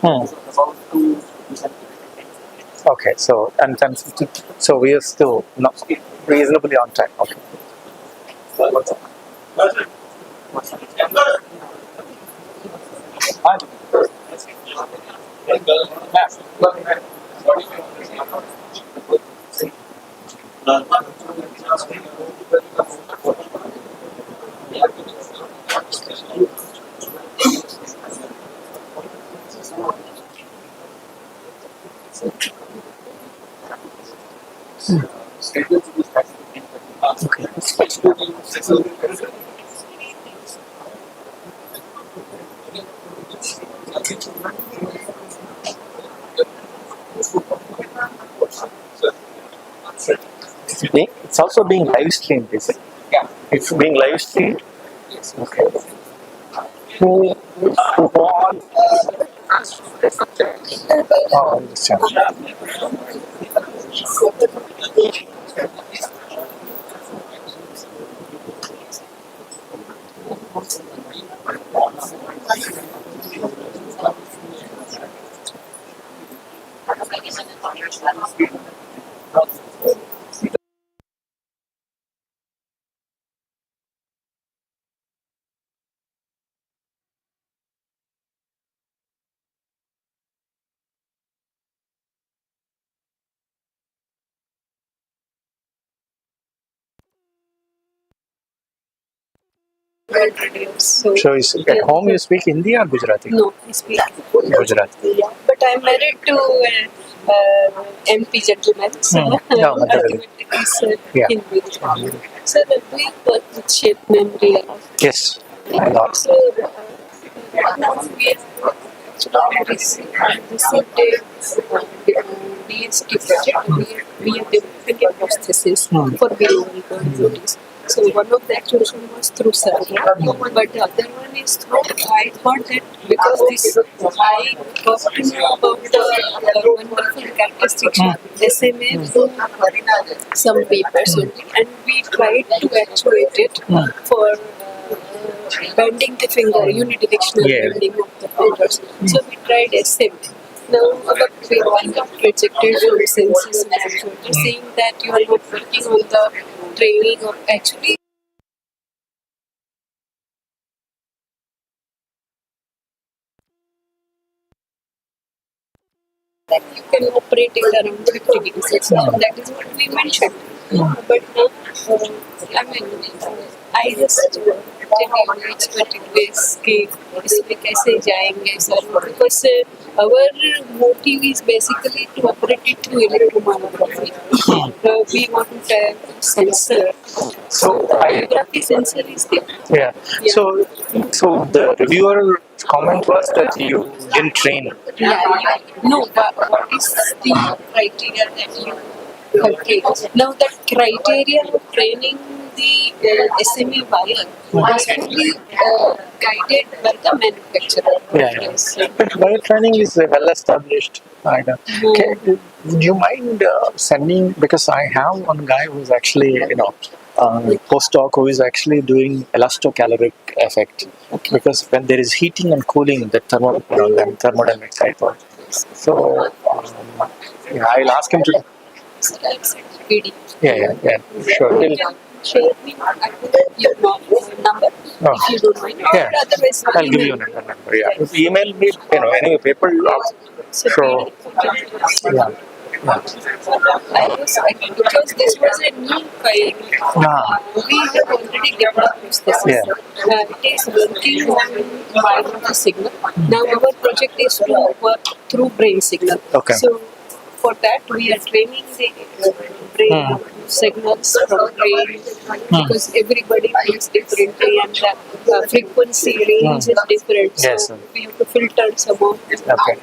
Hmm. Okay, so and 10:50. So we are still not reasonably on time. Okay. It's also being live streamed, is it? Yeah. It's being live streamed. Okay. Oh, I understand. So at home you speak Hindi or Gujarati? No, I speak Gujarati. Yeah, but I'm married to MP gentleman, so No, ultimately it's yeah. Hindi. So that we work with shape memory a lot. Yes. A lot. So right now we have received a DST project. We are developing a processes for BOL bodies. So one of the actuation was through server, but the other one is through. I thought that because this, I got to know about the wonderful characteristics of SMA through some papers only, and we tried to actuate it for bending the finger, unidirectional bending of the fingers. So we tried SMA. Now our paper got rejected from census manager, saying that you are not working on the training of actually. That you can operate it around 50 degrees. So that is what we mentioned. But now, I just unexpected ways कि इसमें कैसे जाएंगे sir, because our motive is basically to operate it through electromyography. We want sensor. So radiography sensor is there. Yeah. So the reviewer comment was that you didn't train. No, but what is the criteria that you have? Now that criteria of training the SMA wire was fully guided by the manufacturer. Yes. But wire training is well established. Would you mind sending, because I have one guy who's actually, postdoc who is actually doing elastocaloric effect, because when there is heating and cooling, the thermodynamic cycle. So I'll ask him to. Yeah, sure. Share me your number if you don't mind. Yeah. Otherwise, I'll give you a number. Yeah. Email me. Anyway, paper. So. Yeah. Because this was a new file, we have already developed this. Yeah. It is working on biological signal. Now our project is to work through brain signal. Okay. So for that we are training the brain signals from brain, because everybody feels differently and the frequency range is different. Yes. So we have to filter some of them. Okay.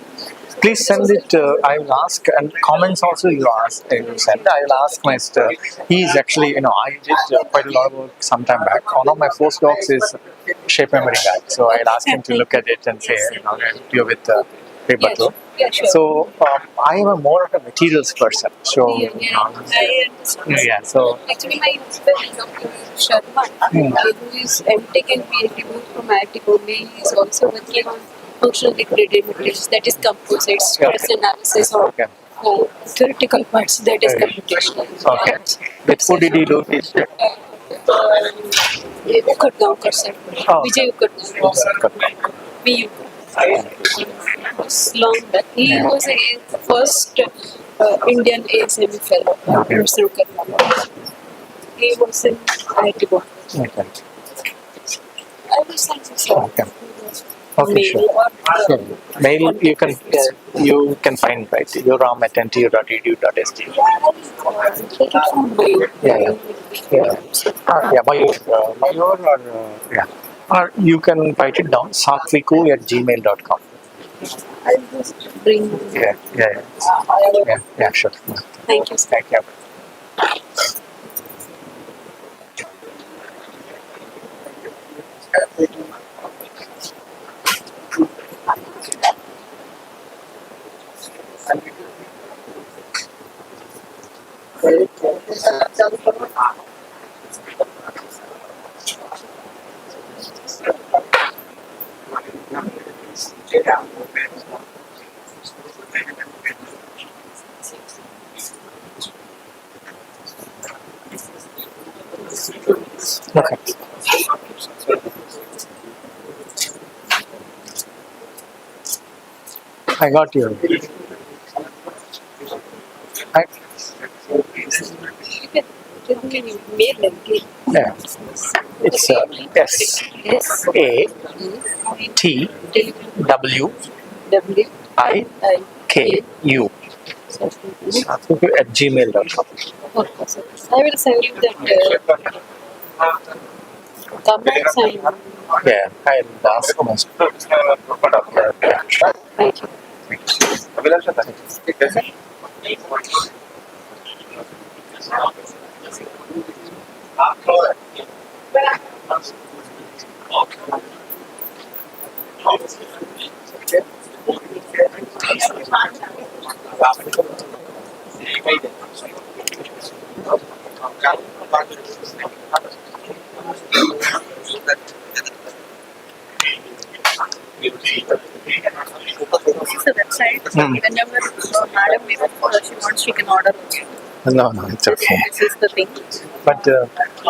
Please send it. I will ask, and comments also you send. I will ask my sister. He is actually, I did quite a lot of work some time back. One of my postdocs is shape memory guy, so I'll ask him to look at it and say, help you with paper. Yeah, sure. So I am a more of a materials person. So I understand. yeah. So Actually, my husband, Dr. Sharma, who is MTech and PhD both from IIT Bombay, he is also working on functional degraded materials, that is composites, stress analysis, or okay. theoretical parts, that is computational. Okay. With who did he do this? Ukadgaonkar sir. Oh. Vijay Ukadgaonkar sir. VU. Long back. He was a first Indian ASM fellow. Professor Ukadgaonkar. He was in IIT Bombay. Okay. I will send you some Okay. Okay, mail sure. or Sure. Mail you can find, right? yoram@ntu.edu.st. take it from mail. Yeah. Yeah, Mayur or yeah. Or you can write it down, satviku@gmail.com. I'll just bring. Yeah, sure. Thank you, sir. Thank you. Okay. I got you. I, You can give me mail again. yeah. It's SATWIKU. W Satviku@gmail.com. Okay, sir. I will send you that comments and Yeah, I'll ask my thank you. This is the website. Whenever madam she wants, she can order. No, it's okay. This is the thing. But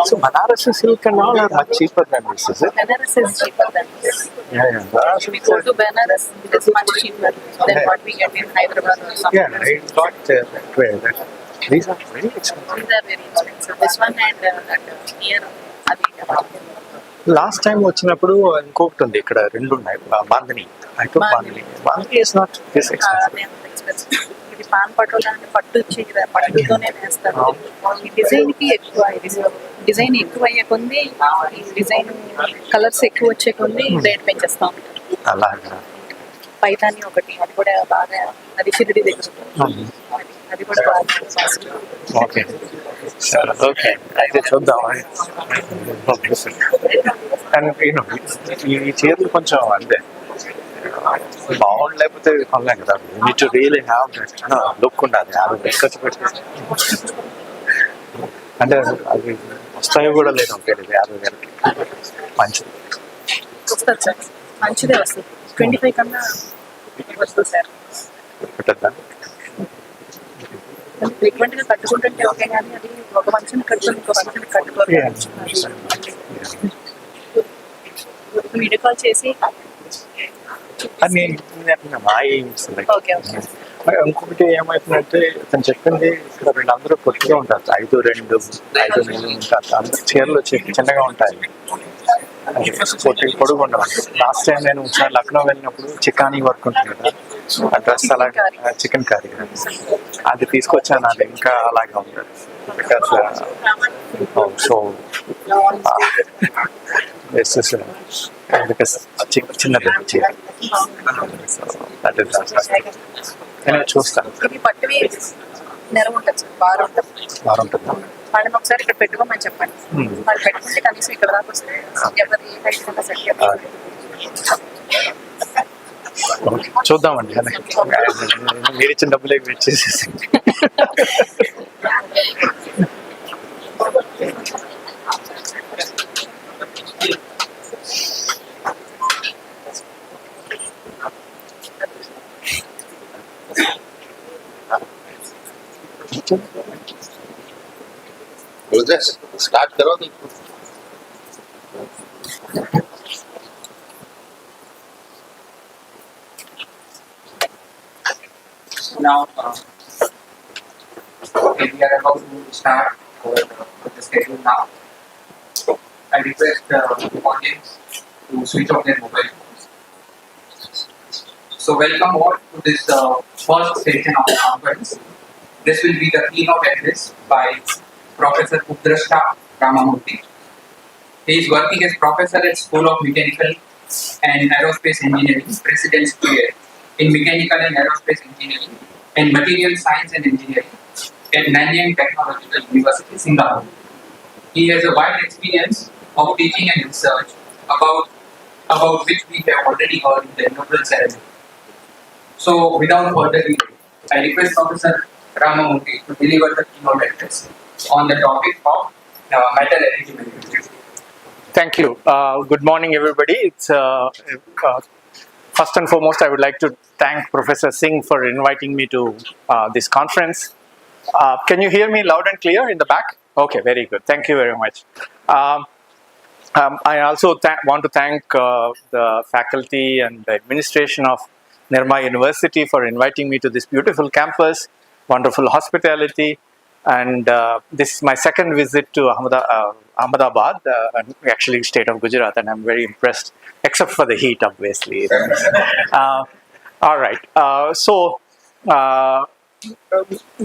so Banaras silk and all are much cheaper than this, is it? Banaras is cheaper than this. Yeah. If we go to Banaras, it is much cheaper than what we get in Hyderabad or something. Yeah, I got that way. These are very expensive. These are very expensive. This one and here, last time వచ్చినప్పుడు ఇంకొకటి ఉంది ఇక్కడ రెండు ఉన్నాయి bandhani I think bandhani is not this expensive. ఇది pan patola అంటే పట్టు వచ్చి పట్టుతోనే వేస్తారు. ఈ డిజైన్ కి ఎక్కువ డిజైన్ ఎక్కువ అయ్యే కొద్ది ఈ డిజైన్ కలర్స్ ఎక్కువ వచ్చే కొద్ది రేట్ పెంచేస్తా ఉంటారు. అలాగా పైతాని ఒకటి అది కూడా బాగా అది షిరిడి దగ్గర అది కూడా బాగా ఓకే ఓకే అయితే చూద్దాం. అండ్ ఈ చీరలు కొంచెం అంతే బాగుంది లేకపోతే కొనలేం కదా. Need to really have that look ఉండాలి. అది ఖర్చు పెట్టి అంటే అది వస్తాయో కూడా లేదు. ఓకే 50,000 మంచిది వస్తుంది సార్, మంచిదే వస్తుంది. 25 కన్నా వస్తుంది సార్. పెట్టద్దా ఫ్రీక్వెంట్గా కట్టుకుంటుంటే ఓకే, కానీ అది ఒక మనిషిని కట్టుకుని ఇంకో మనిషిని కట్టుకోవాలి. వీడియో కాల్ చేసి అని మా ఎయిమ్స్ ఓకే ఇంకొకటి ఏమవుతుందంటే తను చెప్పింది ఇక్కడ వీళ్ళందరూ పొట్టిగా ఉంటారు. 5'2", 5'3" ఉంటారు. అందరు చీరలు వచ్చి చిన్నగా ఉంటాయి, పొడుగు ఉండవు. లాస్ట్ టైం నేను ఒకసారి లక్నో వెళ్ళినప్పుడు చికానీ వర్క్ ఉంటుంది కదా, ఆ డ్రెస్ అలాగే చికెన్ కర్రీ అది తీసుకొచ్చాను. అది ఇంకా అలాగే ఉంటుంది. బికాస్ సో బికాస్ చిన్నది చీర. నేను చూస్తాను. ఇది పట్టువి నెర ఉంటుంది సార్, బాగుంటుంది. బాగుంటుందా? వాళ్ళని ఒకసారి ఇక్కడ పెట్టుకోమని చెప్పండి. వాళ్ళు పెట్టుకుంటే కనీసం ఇక్కడ దాకా వస్తే ఎవరి హైట్ కన్నా సెట్. ఓకే చూద్దామండి మీరు ఇచ్చిన డబ్బులే వెయిట్ చేసేసి स्टार्ट करो तो now okay, we are about to start the schedule now. I request the audience to switch off their mobile phones. So welcome all to this first session of the conference. This will be the keynote address by Professor Udrashta Ramamurthy. He is working as professor at School of Mechanical and Aerospace Engineering, President's Chair in Mechanical and Aerospace Engineering and Material Science and Engineering at Nanyang Technological University, Singapore. He has a wide experience of teaching and research about which we have already heard in the inaugural ceremony. So, without further ado, I request Professor Ramamurthy to deliver the keynote address on the topic of metal eligibility. Thank you. Good morning, everybody. It's first and foremost, I would like to thank Professor Singh for inviting me to this conference. Can you hear me loud and clear in the back? Okay, very good. Thank you very much. I also want to thank the faculty and the administration of Nirma University for inviting me to this beautiful campus, wonderful hospitality, and this is my second visit to Ahmedabad, actually state of Gujarat, and I'm very impressed, except for the heat, obviously. All right.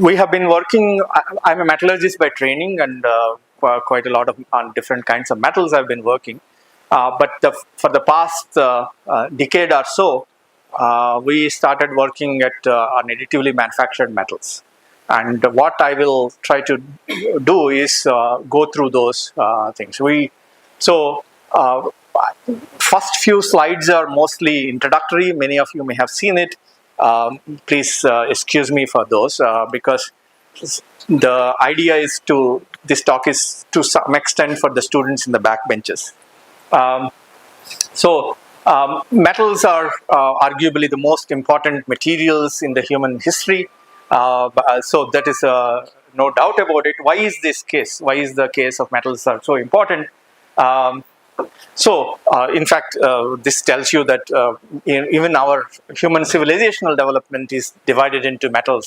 We have been working. I'm a metallurgist by training, and quite a lot of on different kinds of metals I've been working. But for the past decade or so, we started working on additively manufactured metals. And what I will try to do is go through those things. First few slides are mostly introductory. Many of you may have seen it. Please excuse me for those because the idea is this talk is to some extent for the students in the back benches. Metals are arguably the most important materials in the human history. So that is no doubt about it. Why is this case? Why is the case of metals are so important? In fact, this tells you that even our human civilizational development is divided into metals,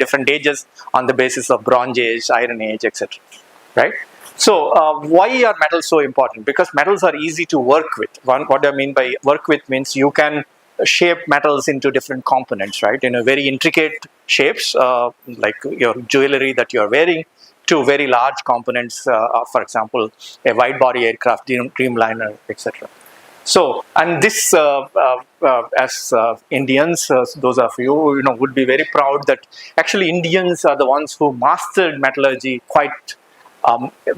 different ages on the basis of Bronze Age, Iron Age, etc. Right? So, why are metals so important? Because metals are easy to work with. What I mean by work with means you can shape metals into different components, right? In a very intricate shapes, like your jewelry that you're wearing, to very large components, for example, a wide-body aircraft, Dreamliner, etc. So, and this, as Indians, those of you would be very proud that actually Indians are the ones who mastered metallurgy quite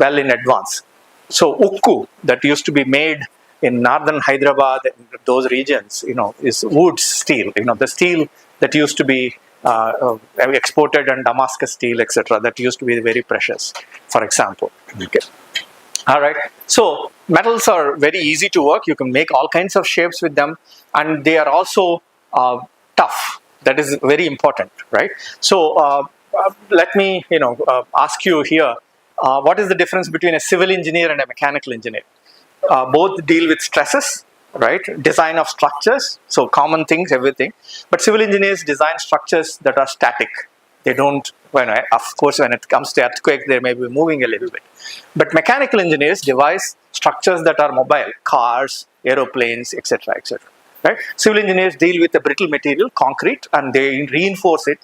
well in advance. So, ukku that used to be made in northern Hyderabad, those regions, is wood steel. The steel that used to be exported, and Damascus steel, etc. That used to be very precious, for example. Okay. All right. So metals are very easy to work. You can make all kinds of shapes with them, and they are also tough. That is very important, right? So let me, ask you here, what is the difference between a civil engineer and a mechanical engineer? Both deal with stresses, right? Design of structures, so common things, everything. But civil engineers design structures that are static. They don't, of course, when it comes to earthquake, they may be moving a little bit. But mechanical engineers devise structures that are mobile, cars, aeroplanes, etc., etc. Right? Civil engineers deal with the brittle material, concrete, and they reinforce it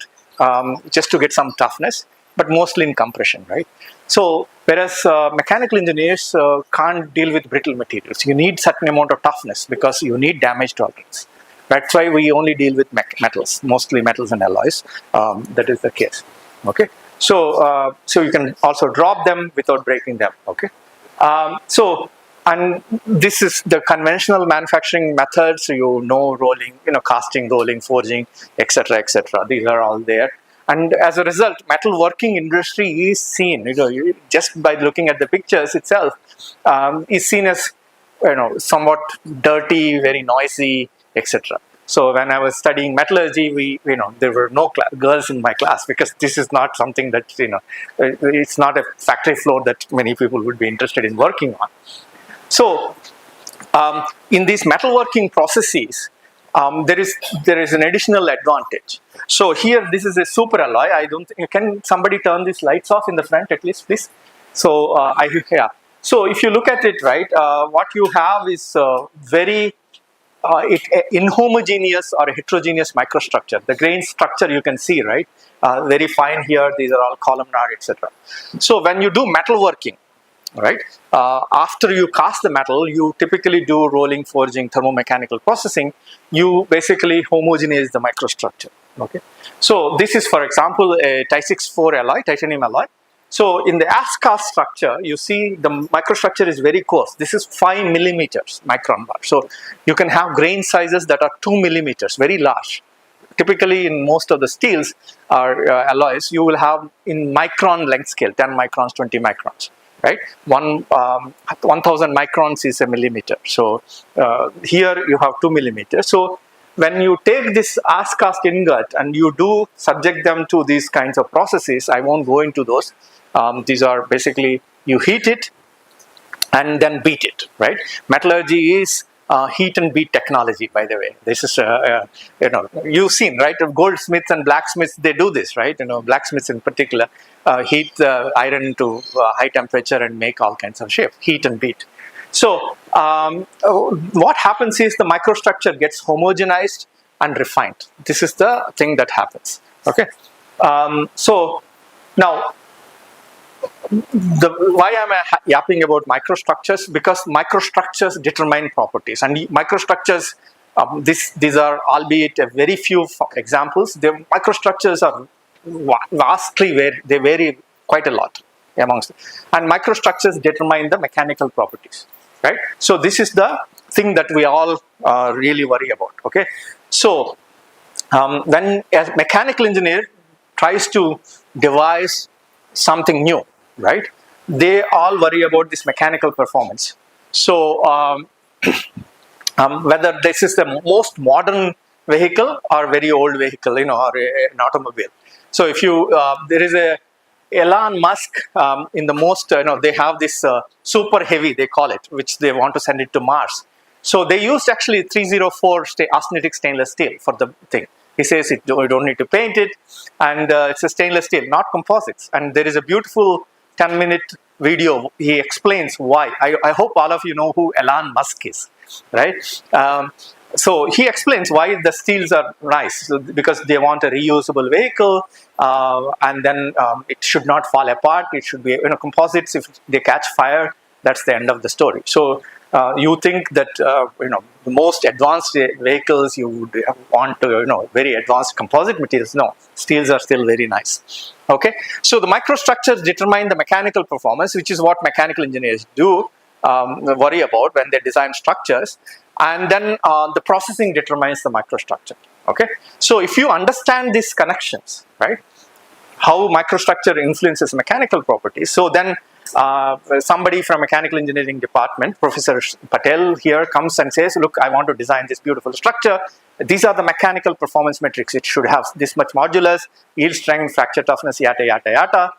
just to get some toughness, but mostly in compression, right? So, whereas mechanical engineers can't deal with brittle materials. You need certain amount of toughness because you need damage tolerance. That's why we only deal with metals, mostly metals and alloys. That is the case. Okay. So you can also drop them without breaking them. Okay. And this is the conventional manufacturing methods, rolling, casting, rolling, forging, etc., etc. These are all there. And as a result, metalworking industry is seen, just by looking at the pictures itself, is seen as, somewhat dirty, very noisy, etc. So when I was studying metallurgy, there were no girls in my class, because this is not something that, it's not a factory floor that many people would be interested in working on. So, in these metalworking processes, there is an additional advantage. So here, this is a super alloy. Can somebody turn these lights off in the front at least, please? So So if you look at it, right, what you have is very inhomogeneous or heterogeneous microstructure. The grain structure you can see, right, very fine here. These are all columnar, etc. So when you do metalworking, right, after you cast the metal, you typically do rolling, forging, thermomechanical processing. You basically homogenize the microstructure. Okay, so this is, for example, a Ti64 alloy, titanium alloy. So in the as-cast structure, you see the microstructure is very coarse. This is 5 millimeters micron bar. So you can have grain sizes that are 2 millimeters, very large. Typically, in most of the steels or alloys, you will have in micron length scale, 10 microns, 20 microns. Right, 1,000 microns is a millimeter. So here you have 2 millimeters. So when you take this as-cast ingot and you do subject them to these kinds of processes, I won't go into those. These are basically, you heat it and then beat it. Right, metallurgy is heat and beat technology, by the way. This is, you've seen, right, goldsmiths and blacksmiths, they do this, right? Blacksmiths in particular heat the iron to high temperature and make all kinds of shape, heat and beat. So what happens is the microstructure gets homogenized and refined. This is the thing that happens. Okay, so now, why am I yapping about microstructures? Because microstructures determine properties, and microstructures, these are, albeit a very few examples, the microstructures are vastly they vary quite a lot amongst them. And microstructures determine the mechanical properties, right? So this is the thing that we all really worry about. Okay, so when a mechanical engineer tries to devise something new, right, they all worry about this mechanical performance. So whether this is the most modern vehicle or very old vehicle, or an automobile. So if you there is a Elon Musk in the most, they have this super heavy, they call it, which they want to send it to Mars. So they used actually 304 austenitic stainless steel for the thing. He says you don't need to paint it, and it's a stainless steel, not composites. And there is a beautiful 10-minute video. He explains why. I hope all of you know who Elon Musk is, right? So he explains why the steels are nice, because they want a reusable vehicle, and then it should not fall apart. It should be, composites. If they catch fire, that's the end of the story. So you think that the most advanced vehicles you would want to very advanced composite materials. No, steels are still very nice. Okay, so the microstructures determine the mechanical performance, which is what mechanical engineers do worry about when they design structures. And then the processing determines the microstructure. Okay, so if you understand these connections, right, how microstructure influences mechanical properties, so then somebody from mechanical engineering department, Professor Patel here, comes and says, look, I want to design this beautiful structure. These are the mechanical performance metrics. It should have this much modulus, yield strength, fracture toughness, yada, yada, yada.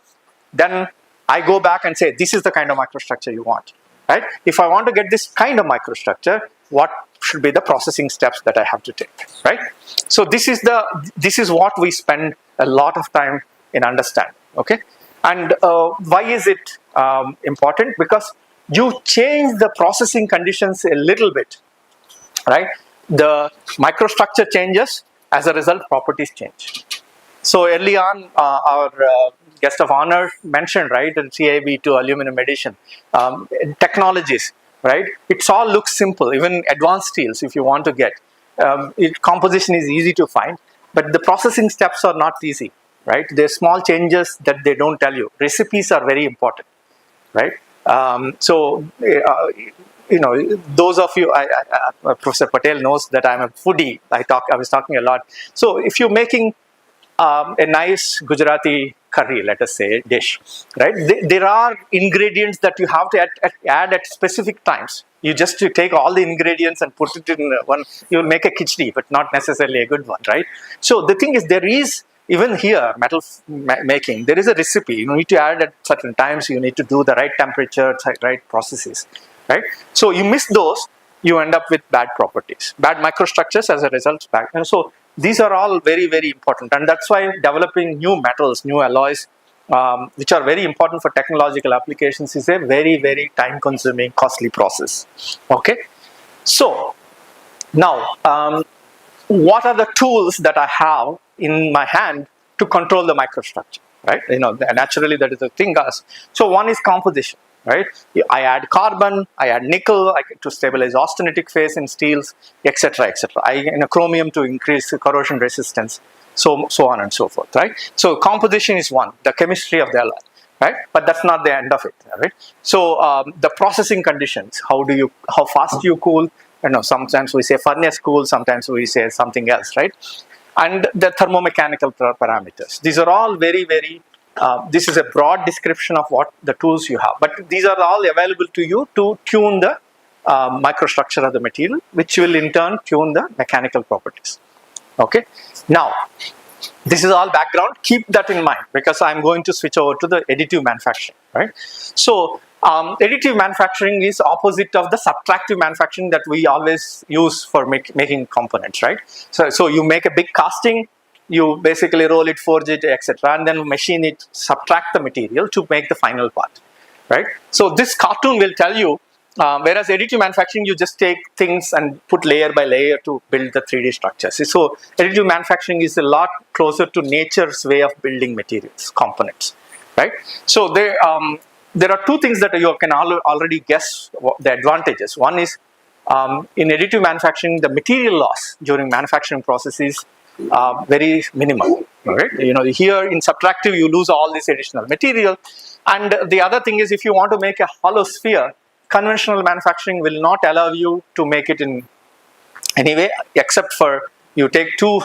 Then I go back and say, this is the kind of microstructure you want, right? If I want to get this kind of microstructure, what should be the processing steps that I have to take, right? So this is what we spend a lot of time in understanding, okay? And why is it important? Because you change the processing conditions a little bit, right? The microstructure changes, as a result, properties change. So early on, our guest of honor mentioned, right, the CIB to aluminum addition technologies, right? It all looks simple. Even advanced steels, if you want to get, composition is easy to find, but the processing steps are not easy, right? There's small changes that they don't tell you. Recipes are very important, right? So those of you, Professor Patel knows that I'm a foodie. I was talking a lot. So if you're making a nice Gujarati curry, let us say, dish, right? There are ingredients that you have to add at specific times. You just take all the ingredients and put it in one. You'll make a khichdi, but not necessarily a good one, right? So the thing is, there is, even here, metal making, there is a recipe. You need to add at certain times. You need to do the right temperature, right processes, right? So you miss those, you end up with bad properties, bad microstructures as a result. And so these are all very, very important. And that's why developing new metals, new alloys, which are very important for technological applications, is a very, very time-consuming, costly process. Okay? So now, what are the tools that I have in my hand to control the microstructure, right? Naturally that is the thing. So one is composition, right? I add carbon, I add nickel to stabilize austenitic phase in steels, etc., etc. Chromium to increase corrosion resistance, so on and so forth, right? So composition is one, the chemistry of the alloy, right? But that's not the end of it, right? So the processing conditions, how fast you cool. Sometimes we say furnace cool, sometimes we say something else, right? And the thermomechanical parameters. These are all very, very, this is a broad description of what the tools you have. But these are all available to you to tune the microstructure of the material, which will in turn tune the mechanical properties. Okay. Now, this is all background. Keep that in mind, because I'm going to switch over to the additive manufacturing, right? So, additive manufacturing is opposite of the subtractive manufacturing that we always use for making components, right? So you make a big casting, you basically roll it, forge it, etc., and then machine it, subtract the material to make the final part, right? So this cartoon will tell you, whereas additive manufacturing, you just take things and put layer by layer to build the 3D structures. So additive manufacturing is a lot closer to nature's way of building materials, components, right? So there are two things that you can already guess the advantages. One is, in additive manufacturing, the material loss during manufacturing process is very minimal. Right? Here in subtractive, you lose all this additional material. And the other thing is, if you want to make a hollow sphere, conventional manufacturing will not allow you to make it in any way, except for you take two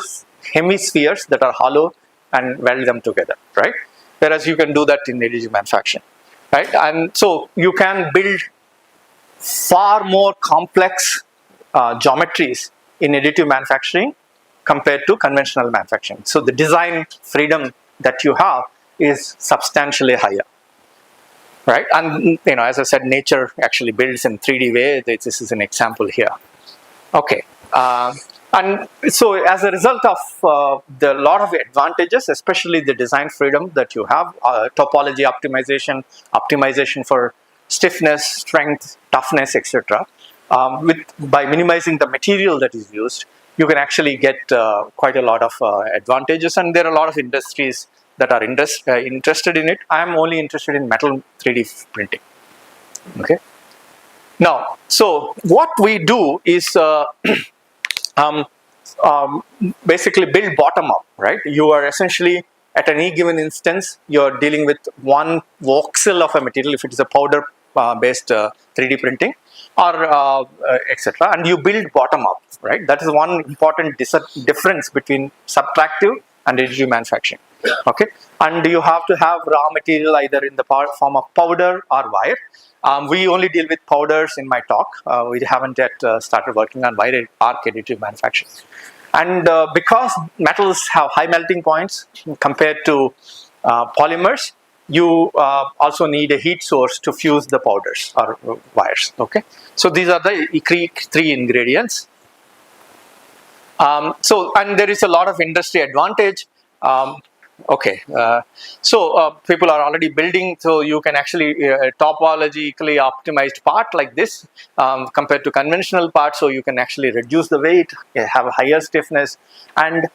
hemispheres that are hollow and weld them together, right? Whereas you can do that in additive manufacturing. Right, and so you can build far more complex geometries in additive manufacturing compared to conventional manufacturing. So the design freedom that you have is substantially higher, right? And as I said, nature actually builds in 3D way. This is an example here. Okay. And so as a result of the lot of advantages, especially the design freedom that you have, topology optimization for stiffness, strength, toughness, etc. By minimizing the material that is used, you can actually get quite a lot of advantages, and there are a lot of industries that are interested in it. I am only interested in metal 3D printing. Okay. Now, so what we do is basically build bottom up, right? You are essentially at any given instance, you're dealing with one voxel of a material, if it is a powder based 3D printing, or etc., and you build bottom up, right? That is one important difference between subtractive and additive manufacturing. Okay, and you have to have raw material either in the form of powder or wire. We only deal with powders in my talk. We haven't yet started working on wire arc additive manufacturing. And because metals have high melting points compared to polymers, you also need a heat source to fuse the powders or wires. Okay, so these are the three ingredients. And there is a lot of industry advantage. So people are already building, so you can actually topologically optimized part like this compared to conventional parts, so you can actually reduce the weight, have a higher stiffness, and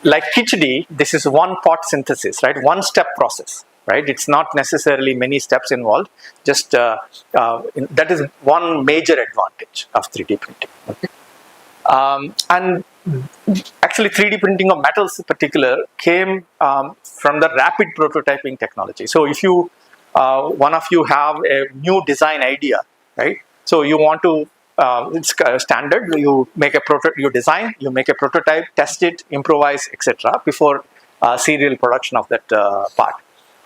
like khichdi, this is one pot synthesis, right? One step process, right? It's not necessarily many steps involved. Just that is one major advantage of 3D printing. Okay, and actually 3D printing of metals in particular came from the rapid prototyping technology. So if you, one of you have a new design idea, right? So you want to, it's standard. You make a you design, you make a prototype, test it, improvise, etc. before serial production of that part,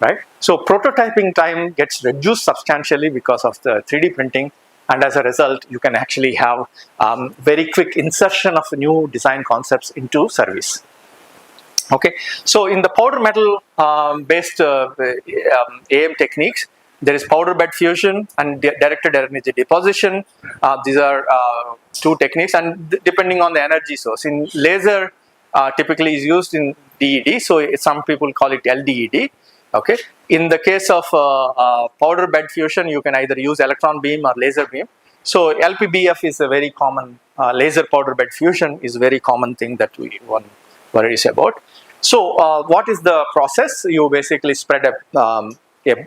right? So prototyping time gets reduced substantially because of the 3D printing, and as a result, you can actually have very quick insertion of new design concepts into service. Okay, so in the powder metal based AM techniques, there is powder bed fusion and directed energy deposition. These are two techniques, and depending on the energy source. In laser, typically is used in DED, so some people call it LDED. Okay, in the case of powder bed fusion, you can either use electron beam or laser beam. So LPBF is a very common laser powder bed fusion is a very common thing that one worries about. So what is the process? You basically spread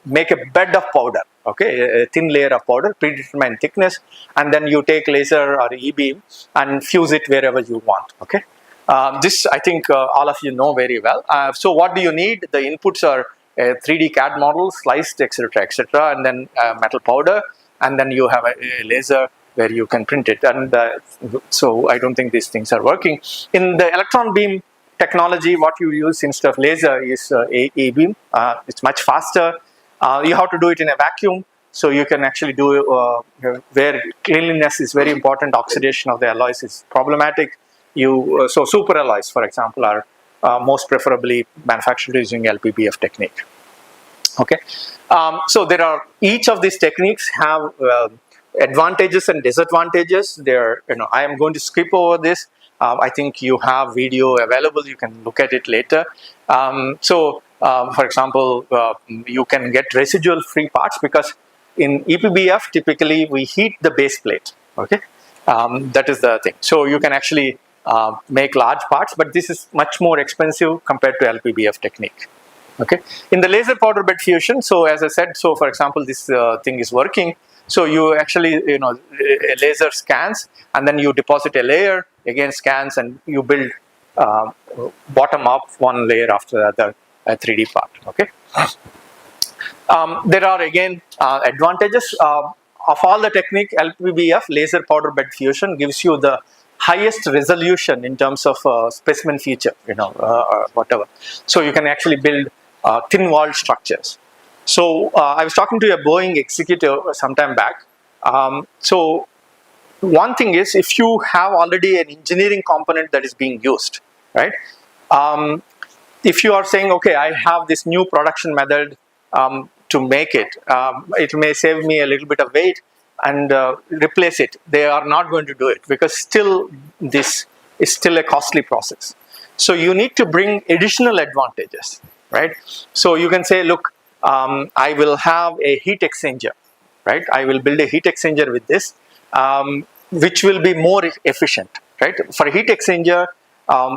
make a bed of powder, okay, a thin layer of powder, predetermined thickness, and then you take laser or E-beam and fuse it wherever you want, okay. This I think all of you know very well. So what do you need? The inputs are a 3D CAD model, sliced, etc., etc., and then metal powder, and then you have a laser where you can print it. And so I don't think these things are working. In the electron beam technology, what you use instead of laser is E-beam. It's much faster. You have to do it in a vacuum, so you can actually do where cleanliness is very important. Oxidation of the alloys is problematic. So super alloys, for example, are most preferably manufactured using LPBF technique. Okay, so there are each of these techniques have advantages and disadvantages. I am going to skip over this. I think you have video available. You can look at it later. For example, you can get residual free parts because in EPBF typically we heat the base plate. Okay, that is the thing. So you can actually make large parts, but this is much more expensive compared to LPBF technique. Okay, in the laser powder bed fusion, so as I said, so for example, this thing is working. So you actually, a laser scans, and then you deposit a layer, again scans, and you build bottom up one layer after the other, a 3D part. Okay. There are again advantages of all the technique. LPBF, laser powder bed fusion, gives you the highest resolution in terms of specimen feature, or whatever. So you can actually build thin-walled structures. So I was talking to a Boeing executive sometime back. So one thing is, if you have already an engineering component that is being used, right? If you are saying, okay, I have this new production method to make it, it may save me a little bit of weight and replace it. They are not going to do it because still this is still a costly process. So you need to bring additional advantages, right? So you can say, look, I will have a heat exchanger, right? I will build a heat exchanger with this, which will be more efficient, right? For a heat exchanger,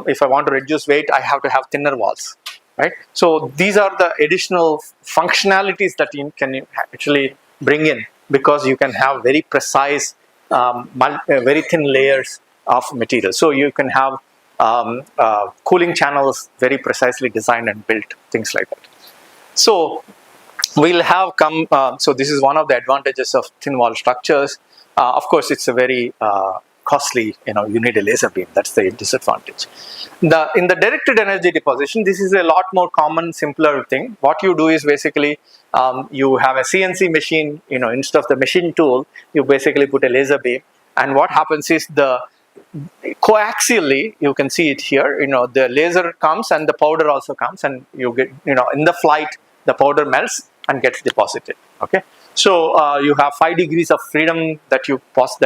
if I want to reduce weight, I have to have thinner walls, right? So these are the additional functionalities that you can actually bring in, because you can have very precise, very thin layers of material. So you can have cooling channels very precisely designed and built, things like that. So we'll have so this is one of the advantages of thin wall structures. Of course, it's a very costly, you need a laser beam. That's the disadvantage. In the directed energy deposition, this is a lot more common, simpler thing. What you do is basically, you have a CNC machine, instead of the machine tool, you basically put a laser beam. And what happens is coaxially, you can see it here, the laser comes and the powder also comes, and you get, in the flight, the powder melts and gets deposited. Okay. So you have 5 degrees of freedom that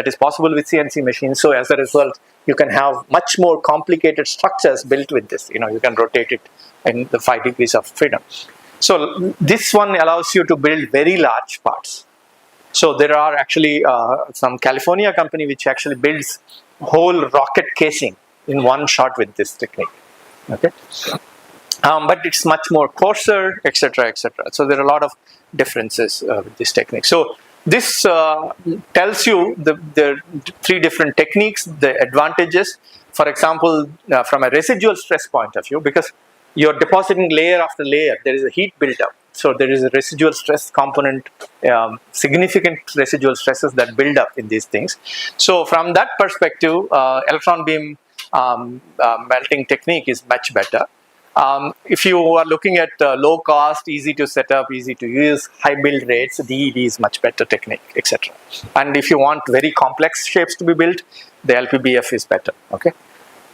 is possible with CNC machines. So as a result, you can have much more complicated structures built with this. You can rotate it in the 5 degrees of freedom. So this one allows you to build very large parts. So there are actually some California company which actually builds whole rocket casing in one shot with this technique. Okay. But it's much more coarser, etc., etc. So there are a lot of differences with this technique. So this tells you the 3 different techniques, the advantages. For example, from a residual stress point of view, because you're depositing layer after layer, there is a heat buildup. So there is a residual stress component, significant residual stresses that build up in these things. So from that perspective, electron beam melting technique is much better. If you are looking at low cost, easy to set up, easy to use, high build rates, DED is much better technique, etc. And if you want very complex shapes to be built, the LPBF is better. Okay.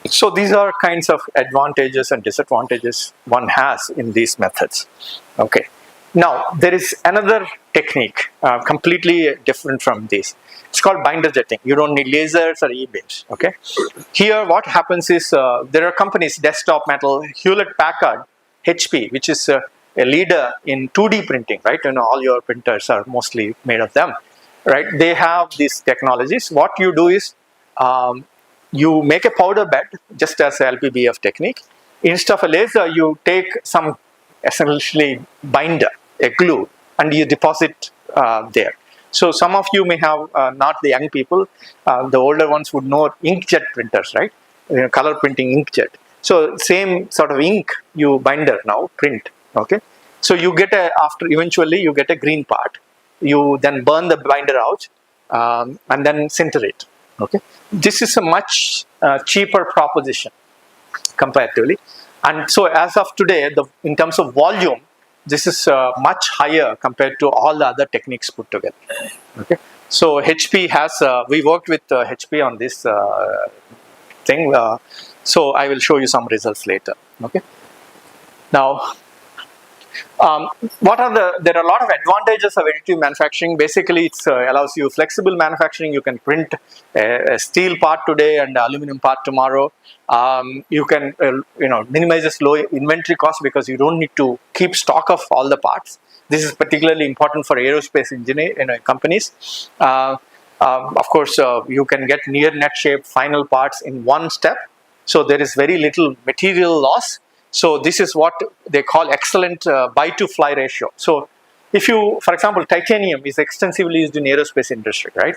So these are kinds of advantages and disadvantages one has in these methods. Okay. Now there is another technique completely different from this. It's called binder jetting. You don't need lasers or E-beams. Okay. Here, what happens is there are companies, Desktop Metal, Hewlett Packard, HP, which is a leader in 2D printing. Right. All your printers are mostly made of them. Right. They have these technologies. What you do is you make a powder bed, just as a LPBF technique. Instead of a laser, you take some essentially binder, a glue, and you deposit there. So some of you may have, not the young people, the older ones would know inkjet printers, right? Color printing inkjet. So same sort of ink you binder now, print, okay? So you get eventually you get a green part. You then burn the binder out and then sinter it, okay? This is a much cheaper proposition comparatively. And so as of today, in terms of volume, this is much higher compared to all the other techniques put together. Okay, so HP has we worked with HP on this thing. So I will show you some results later. Okay. Now, there are a lot of advantages of additive manufacturing. Basically, it allows you flexible manufacturing. You can print a steel part today and aluminum part tomorrow. You can minimize low inventory cost because you don't need to keep stock of all the parts. This is particularly important for aerospace companies. Of course, you can get near net shape final parts in one step. So there is very little material loss. So this is what they call excellent buy to fly ratio. So if you, for example, titanium is extensively used in aerospace industry, right?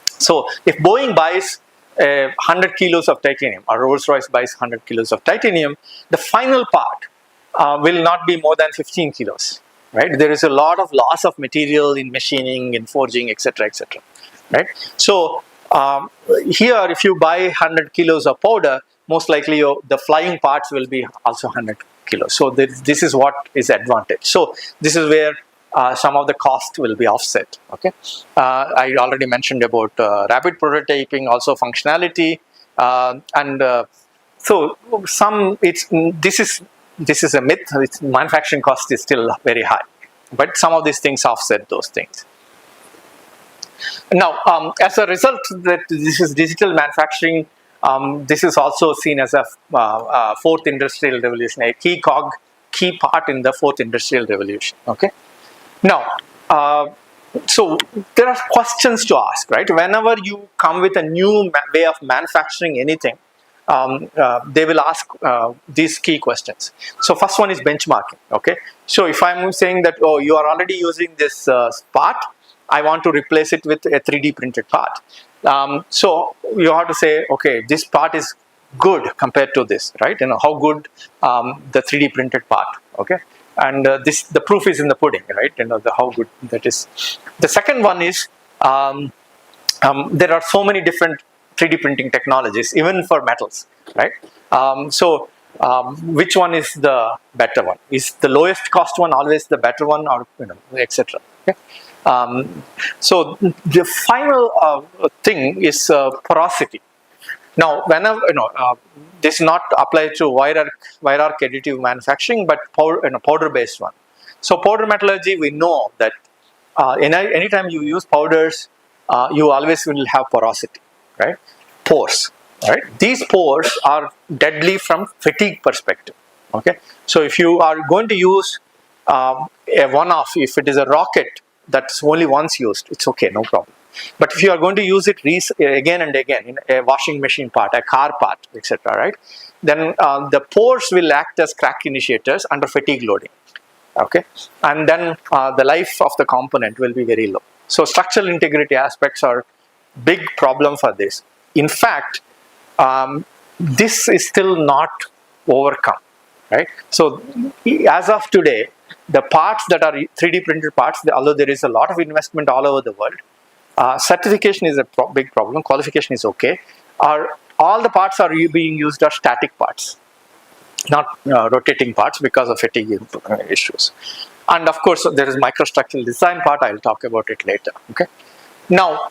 So if Boeing buys 100 kilos of titanium or Rolls-Royce buys 100 kilos of titanium, the final part will not be more than 15 kilos, right? There is a lot of loss of material in machining, in forging, etc., etc., right? So here, if you buy 100 kilos of powder, most likely the flying parts will be also 100 kilos. So this is what is advantage. So this is where some of the cost will be offset. Okay, I already mentioned about rapid prototyping, also functionality, and so this is a myth. Manufacturing cost is still very high, but some of these things offset those things. Now, as a result, that this is digital manufacturing. This is also seen as a fourth industrial revolution, a key part in the fourth industrial revolution. Okay. Now, so there are questions to ask, right? Whenever you come with a new way of manufacturing anything, they will ask these key questions. So first one is benchmarking. Okay. So if I'm saying that, oh, you are already using this part, I want to replace it with a 3D printed part. So you have to say, okay, this part is good compared to this, right? How good the 3D printed part, okay? And the proof is in the pudding, right? How good that is. The second one is there are so many different 3D printing technologies, even for metals, right? So which one is the better one? Is the lowest cost one always the better one, or etc.? Okay? So the final thing is porosity. Now, whenever this is not applied to wire arc additive manufacturing, but powder based one. So powder metallurgy, we know that anytime you use powders, you always will have porosity, right? Pores, right? These pores are deadly from fatigue perspective. Okay, so if you are going to use a one-off, if it is a rocket that's only once used, it's okay, no problem. But if you are going to use it again and again in a washing machine part, a car part, etc., right? Then the pores will act as crack initiators under fatigue loading. Okay, and then the life of the component will be very low. So structural integrity aspects are big problem for this. In fact, this is still not overcome, right? So as of today, the parts that are 3D printed parts, although there is a lot of investment all over the world, certification is a big problem. Qualification is okay. All the parts are being used are static parts, not rotating parts because of fatigue issues. And of course, there is microstructural design part. I'll talk about it later. Okay. Now,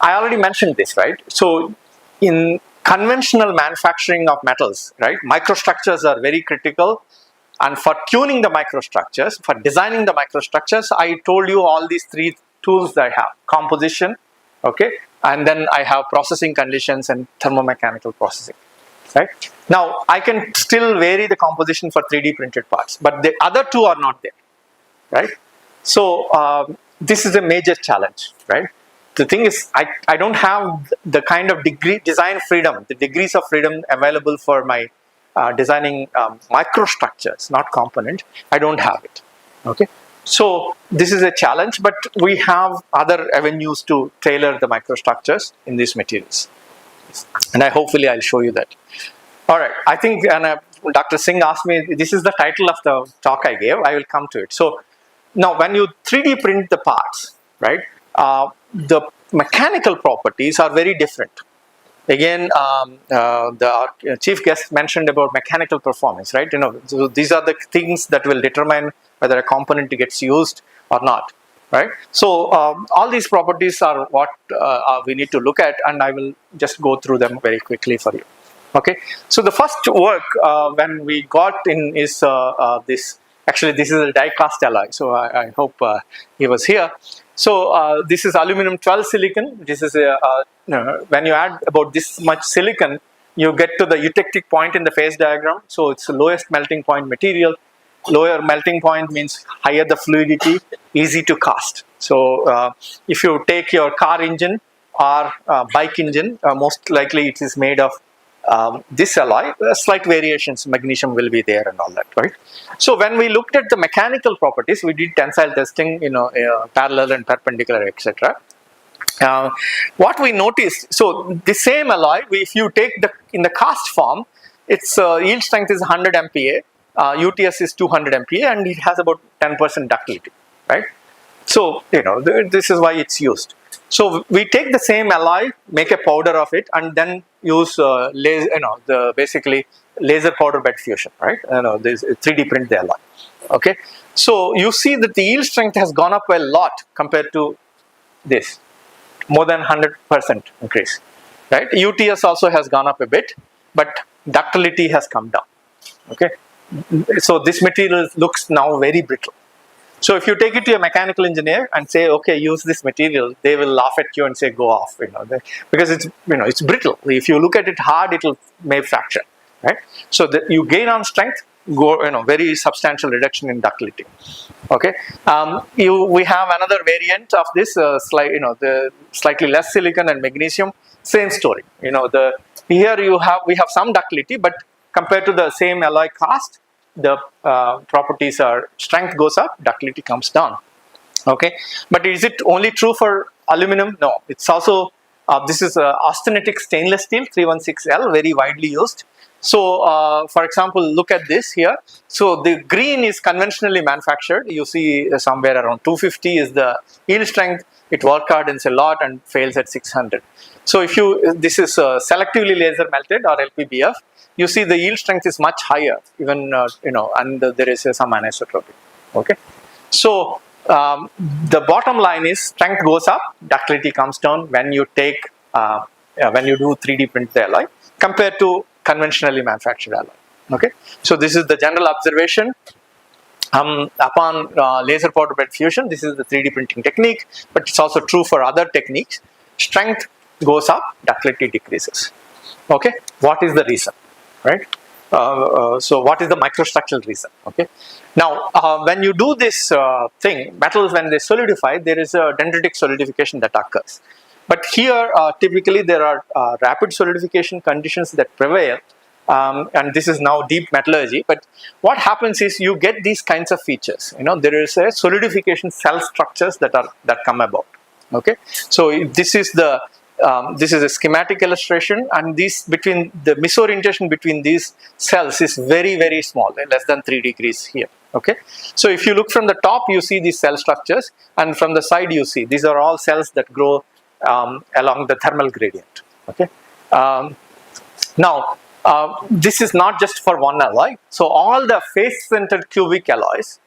I already mentioned this, right? So, in conventional manufacturing of metals, right, microstructures are very critical. And for tuning the microstructures, for designing the microstructures, I told you all these three tools that I have: composition, okay, and then I have processing conditions and thermomechanical processing. Right? Now, I can still vary the composition for 3D printed parts, but the other two are not there. Right? So, this is a major challenge. Right? The thing is, I don't have the kind of design freedom, the degrees of freedom available for my designing microstructures, not component. I don't have it. Okay? So, this is a challenge, but we have other avenues to tailor the microstructures in these materials. And hopefully I'll show you that. All right, I think Dr. Singh asked me, this is the title of the talk I gave, I will come to it. So now when you 3D print the parts, right, the mechanical properties are very different. Again, the chief guest mentioned about mechanical performance, right? So these are the things that will determine whether a component gets used or not. Right. So all these properties are what we need to look at, and I will just go through them very quickly for you. Okay. So the first work when we got in is this. Actually, this is a die-cast alloy. So I hope he was here. So this is aluminum 12 silicon. This is when you add about this much silicon, you get to the eutectic point in the phase diagram. So it's the lowest melting point material. Lower melting point means higher the fluidity, easy to cast. So if you take your car engine or bike engine, most likely it is made of this alloy. Slight variations, magnesium will be there and all that, right? So when we looked at the mechanical properties, we did tensile testing, parallel and perpendicular, etc. What we noticed, so the same alloy, if you take in the cast form, its yield strength is 100 MPa. UTS is 200 MPa, and it has about 10% ductility, right? So, this is why it's used. So, we take the same alloy, make a powder of it, and then use basically laser powder bed fusion, right? This 3D print the alloy. Okay. So, you see that the yield strength has gone up a lot compared to this, more than 100% increase, right? UTS also has gone up a bit, but ductility has come down. Okay. So this material looks now very brittle. So if you take it to a mechanical engineer and say, okay, use this material, they will laugh at you and say, go off, because it's brittle. If you look at it hard, it may fracture, right? So you gain on strength, very substantial reduction in ductility. Okay, we have another variant of this, the slightly less silicon and magnesium. Same story. Here we have some ductility, but compared to the same alloy cast, the properties are strength goes up, ductility comes down. Okay, but is it only true for aluminum? No, it's also this is austenitic stainless steel 316L, very widely used. So, for example, look at this here. So the green is conventionally manufactured. You see somewhere around 250 is the yield strength. It work hardens a lot and fails at 600. So if this is selectively laser melted or LPBF. You see the yield strength is much higher, even and there is some anisotropy. Okay, so the bottom line is strength goes up, ductility comes down when you take when you do 3D print the alloy compared to conventionally manufactured alloy. Okay, so this is the general observation. Upon laser powder bed fusion, this is the 3D printing technique, but it's also true for other techniques. Strength goes up, ductility decreases. Okay, what is the reason? Right. So what is the microstructural reason? Okay. Now, when you do this thing, metals when they solidify, there is a dendritic solidification that occurs. But here, typically, there are rapid solidification conditions that prevail, and this is now deep metallurgy. But what happens is you get these kinds of features. There is a solidification cell structures that come about. Okay. So this is a schematic illustration, and the misorientation between these cells is very, very small, less than 3 degrees here. Okay, so if you look from the top, you see these cell structures, and from the side you see these are all cells that grow along the thermal gradient. Okay, now this is not just for one alloy. So all the face-centered cubic alloys,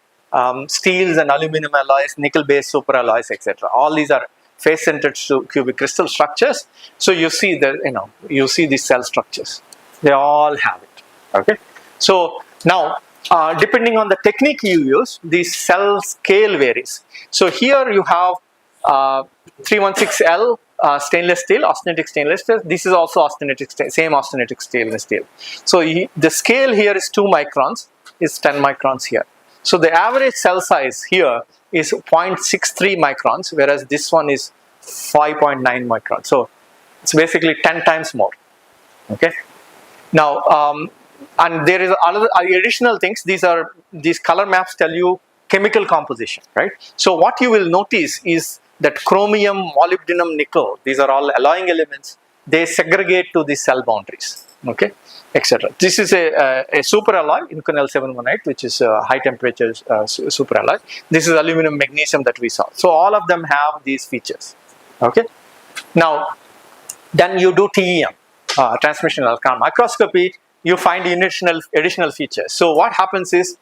steels and aluminum alloys, nickel-based superalloys, etc. All these are face-centered cubic crystal structures. So you see the you see these cell structures. They all have it. Okay, so now depending on the technique you use, the cell scale varies. So here you have 316L stainless steel, austenitic stainless steel. This is also austenitic, same austenitic stainless steel. So the scale here is 2 microns, is 10 microns here. So the average cell size here is 0.63 microns, whereas this one is 5.9 microns. So it's basically 10 times more. Okay. Now, and there is other additional things. These color maps tell you chemical composition, right? So what you will notice is that chromium, molybdenum, nickel, these are all alloying elements. They segregate to the cell boundaries, okay, etc. This is a superalloy, Inconel 718, which is high temperature superalloy. This is aluminum magnesium that we saw. So all of them have these features, okay. Now, then you do TEM, transmission electron microscopy. You find additional features. So what happens is,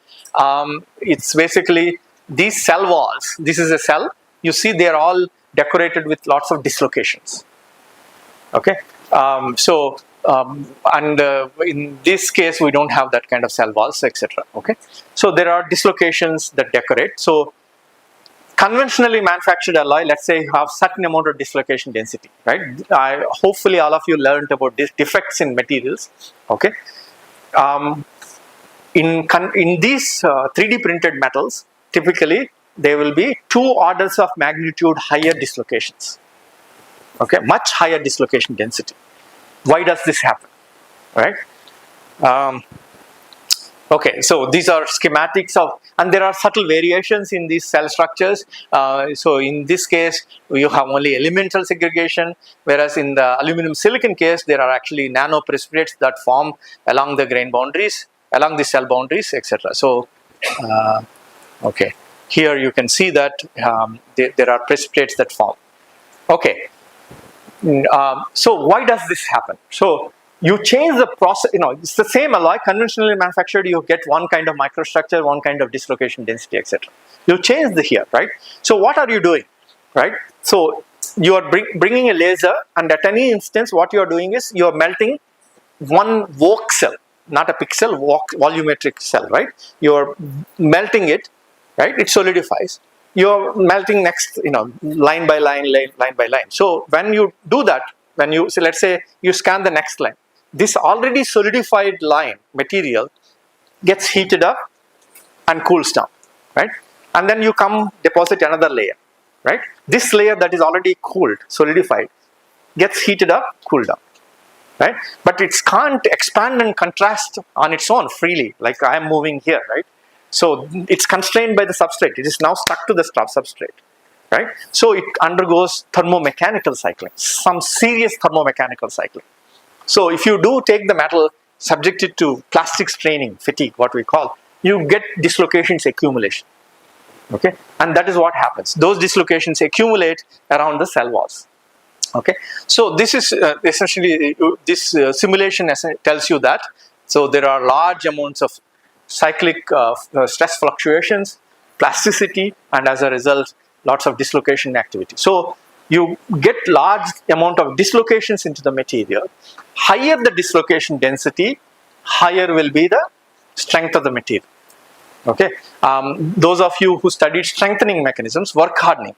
it's basically these cell walls. This is a cell. You see they are all decorated with lots of dislocations. Okay. In this case, we don't have that kind of cell walls, etc. Okay. So there are dislocations that decorate. So conventionally manufactured alloy, let's say you have certain amount of dislocation density, right? Hopefully all of you learned about defects in materials. Okay. In these 3D printed metals, typically there will be 2 orders of magnitude higher dislocations. Okay, much higher dislocation density. Why does this happen? Right? Okay, so these are schematics of, and there are subtle variations in these cell structures. So in this case, you have only elemental segregation, whereas in the aluminum silicon case, there are actually nanoprecipitates that form along the grain boundaries, along the cell boundaries, etc. So, okay, here you can see that there are precipitates that form. Okay, so why does this happen? So you change the process, it's the same alloy, conventionally manufactured, you get one kind of microstructure, one kind of dislocation density, etc. You change the here, right? So what are you doing, right? So you are bringing a laser, and at any instance, what you are doing is you are melting one voxel, not a pixel, volumetric cell, right? You are melting it, right? It solidifies. You are melting next, line by line, line by line. So when you do that, so let's say you scan the next line, this already solidified line material gets heated up and cools down, right? And then you come deposit another layer, right? This layer that is already cooled, solidified, gets heated up, cooled down, right? But it can't expand and contrast on its own freely, like I am moving here, right? So it's constrained by the substrate. It is now stuck to the substrate, right? So it undergoes thermomechanical cycling, some serious thermomechanical cycling. So if you do take the metal, subject it to plastic straining, fatigue, what we call, you get dislocations accumulation. Okay, and that is what happens. Those dislocations accumulate around the cell walls. Okay, so this is essentially this simulation tells you that. So there are large amounts of cyclic stress fluctuations, plasticity, and as a result, lots of dislocation activity. So you get large amount of dislocations into the material. Higher the dislocation density, higher will be the strength of the material. Okay, those of you who studied strengthening mechanisms, work hardening.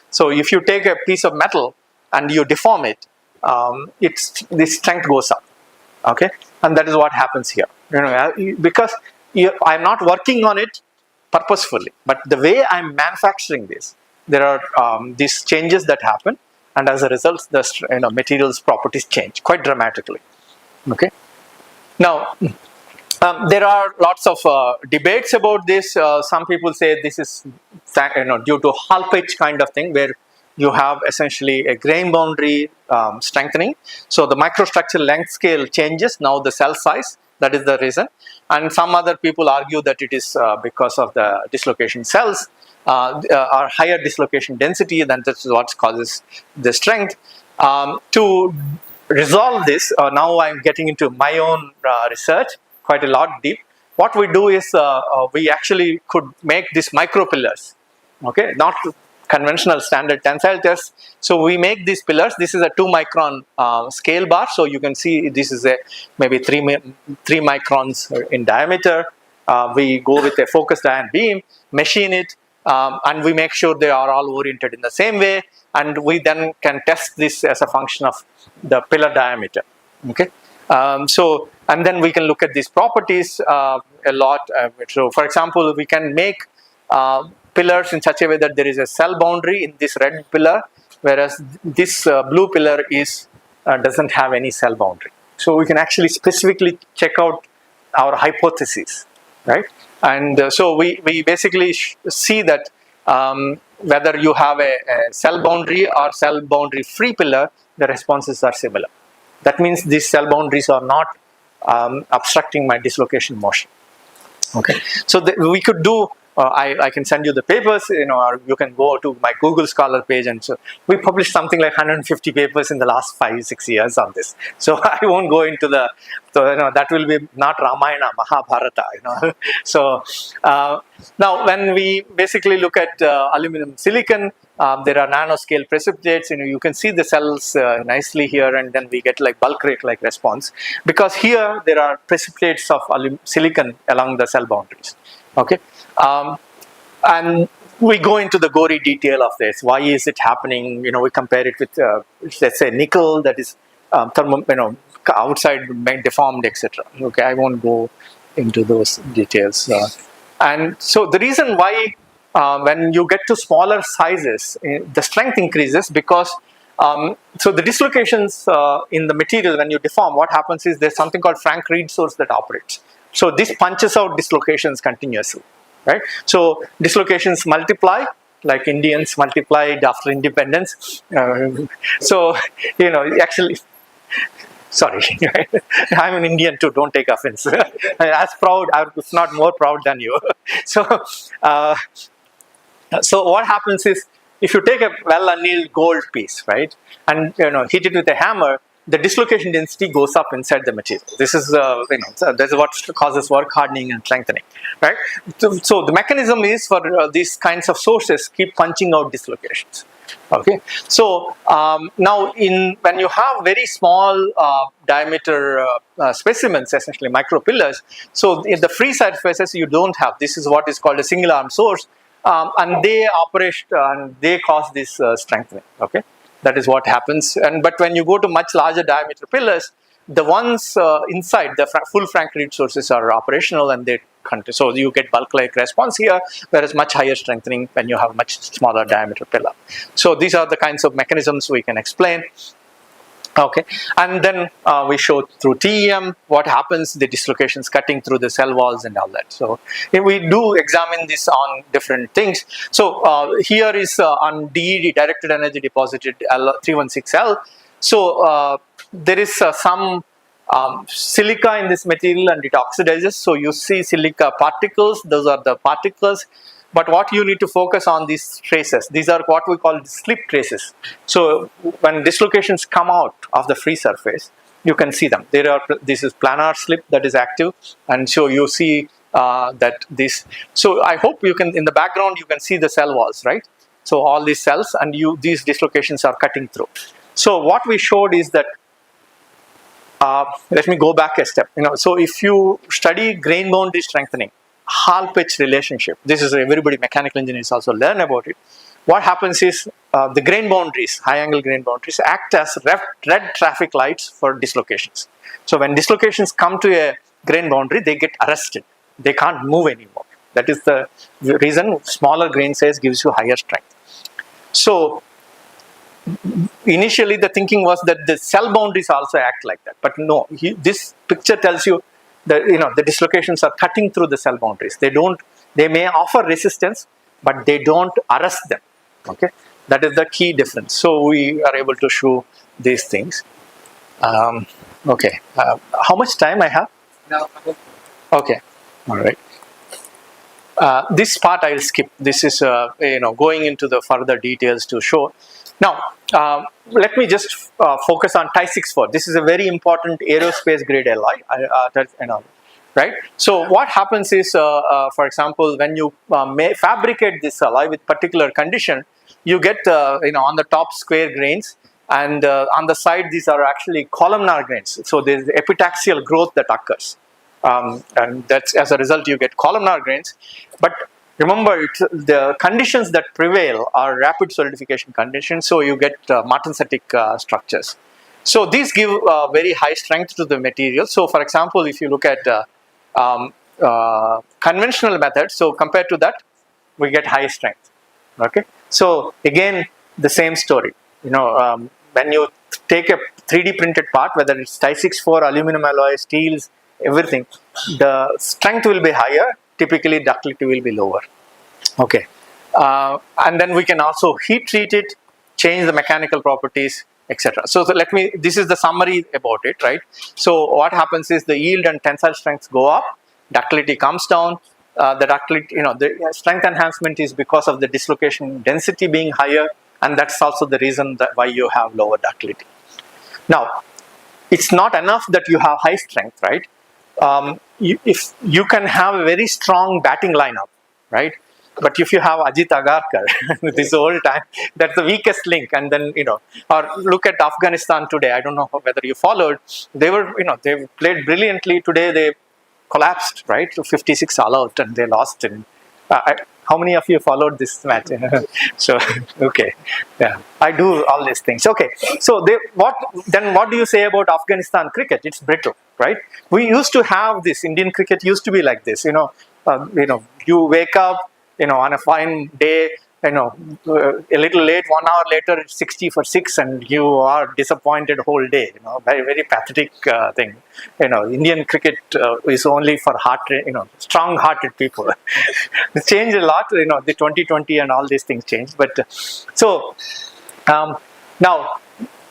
So if you take a piece of metal and you deform it, the strength goes up. Okay, and that is what happens here. Because I'm not working on it purposefully, but the way I'm manufacturing this, there are these changes that happen, and as a result, the materials properties change quite dramatically. Okay. Now, there are lots of debates about this. Some people say this is due to Hall pitch kind of thing, where you have essentially a grain boundary strengthening. So the microstructure length scale changes. Now the cell size That is the reason. And some other people argue that it is because of the dislocation cells or higher dislocation density, then that's what causes the strength. To resolve this, now I'm getting into my own research quite a lot deep. What we do is we actually could make these micro pillars, okay, not conventional standard tensile tests. So we make these pillars. This is a 2 micron scale bar. So you can see this is a maybe 3 microns in diameter. We go with a focused ion beam, machine it, and we make sure they are all oriented in the same way. And we then can test this as a function of the pillar diameter. Okay. So, and then we can look at these properties a lot. So, for example, we can make pillars in such a way that there is a cell boundary in this red pillar, whereas this blue pillar is doesn't have any cell boundary. So we can actually specifically check out our hypotheses, right? And so we basically see that whether you have a cell boundary or cell boundary free pillar, the responses are similar. That means these cell boundaries are not obstructing my dislocation motion. Okay, so we could do. I can send you the papers, or you can go to my Google Scholar page, and so we published something like 150 papers in the last 5-6 years on this. So I won't go into that will be not Ramayana, Mahabharata, So now when we basically look at aluminum silicon, there are nanoscale precipitates. You can see the cells nicely here, and then we get like bulk rate like response, because here there are precipitates of silicon along the cell boundaries. Okay. And we go into the gory detail of this. Why is it happening? We compare it with, let's say, nickel that is outside deformed, etc. Okay, I won't go into those details. And so the reason why when you get to smaller sizes, the strength increases because so the dislocations in the material when you deform, what happens is there's something called Frank-Reed source that operates. So this punches out dislocations continuously. Right, so dislocations multiply, like Indians multiplied after independence. So actually, sorry, I'm an Indian too. Don't take offense. As proud, if not more proud than you. So, so what happens is, if you take a well annealed gold piece, right, and hit it with a hammer, the dislocation density goes up inside the material. This is this is what causes work hardening and strengthening, right? So the mechanism is for these kinds of sources keep punching out dislocations. Okay, so now when you have very small diameter specimens, essentially micropillars, so in the free surfaces you don't have. This is what is called a single arm source, and they operate and they cause this strengthening. Okay. That is what happens. But when you go to much larger diameter pillars, the ones inside the full Frank-Reed sources are operational, and they continue. So you get bulk-like response here, whereas much higher strengthening when you have much smaller diameter pillar. So these are the kinds of mechanisms we can explain. Okay, and then we show through TEM what happens, the dislocations cutting through the cell walls and all that. So we do examine this on different things. So here is on DED, directed energy deposited 316L. So there is some silica in this material and it oxidizes. So you see silica particles, those are the particles. But what you need to focus on these traces. These are what we call slip traces. So when dislocations come out of the free surface, you can see them. This is planar slip that is active, and so you see that this. So I hope you can, in the background, you can see the cell walls, right? So all these cells, and these dislocations are cutting through. So what we showed is that. Let me go back a step. So if you study grain boundary strengthening, Hall pitch relationship. This is everybody, mechanical engineers also learn about it. What happens is the grain boundaries, high angle grain boundaries, act as red traffic lights for dislocations. So when dislocations come to a grain boundary, they get arrested. They can't move anymore. That is the reason smaller grain size gives you higher strength. So initially the thinking was that the cell boundaries also act like that, but no. This picture tells you that the dislocations are cutting through the cell boundaries. They may offer resistance, but they don't arrest them. Okay, that is the key difference. So we are able to show these things. Okay, how much time I have? No. Okay, all right. This part I'll skip. This is going into the further details to show. Now, let me just focus on Ti-64. This is a very important aerospace grade alloy. Right. So what happens is, for example, when you fabricate this alloy with particular condition, you get on the top square grains, and on the side these are actually columnar grains. So there's epitaxial growth that occurs. And that's as a result you get columnar grains. But remember, the conditions that prevail are rapid solidification conditions, so you get martensitic structures. So these give very high strength to the material. So for example, if you look at conventional methods, so compared to that, we get high strength. Okay. So again, the same story. When you take a 3D printed part, whether it's Ti-64, aluminum alloy, steels, everything, the strength will be higher, typically ductility will be lower. Okay, and then we can also heat treat it, change the mechanical properties, etc. So this is the summary about it, right? So what happens is the yield and tensile strengths go up, ductility comes down. The ductility, the strength enhancement is because of the dislocation density being higher, and that's also the reason that why you have lower ductility. Now, it's not enough that you have high strength, right? If you can have a very strong batting lineup, right? But if you have Ajit Agarkar this whole time, that's the weakest link. And then, or look at Afghanistan today. I don't know whether you followed. They were, they played brilliantly. Today they collapsed, right? To 56 all out, and they lost in. How many of you followed this match? So, okay, yeah, I do all these things. Okay, so what do you say about Afghanistan cricket? It's brittle, right? We used to have this. Indian cricket used to be like this. You wake up, on a fine day, a little late, 1 hour later, it's 60 for 6, and you are disappointed whole day. Very, very pathetic thing. Indian cricket is only for strong-hearted people. It's changed a lot. The 2020 and all these things changed. But now.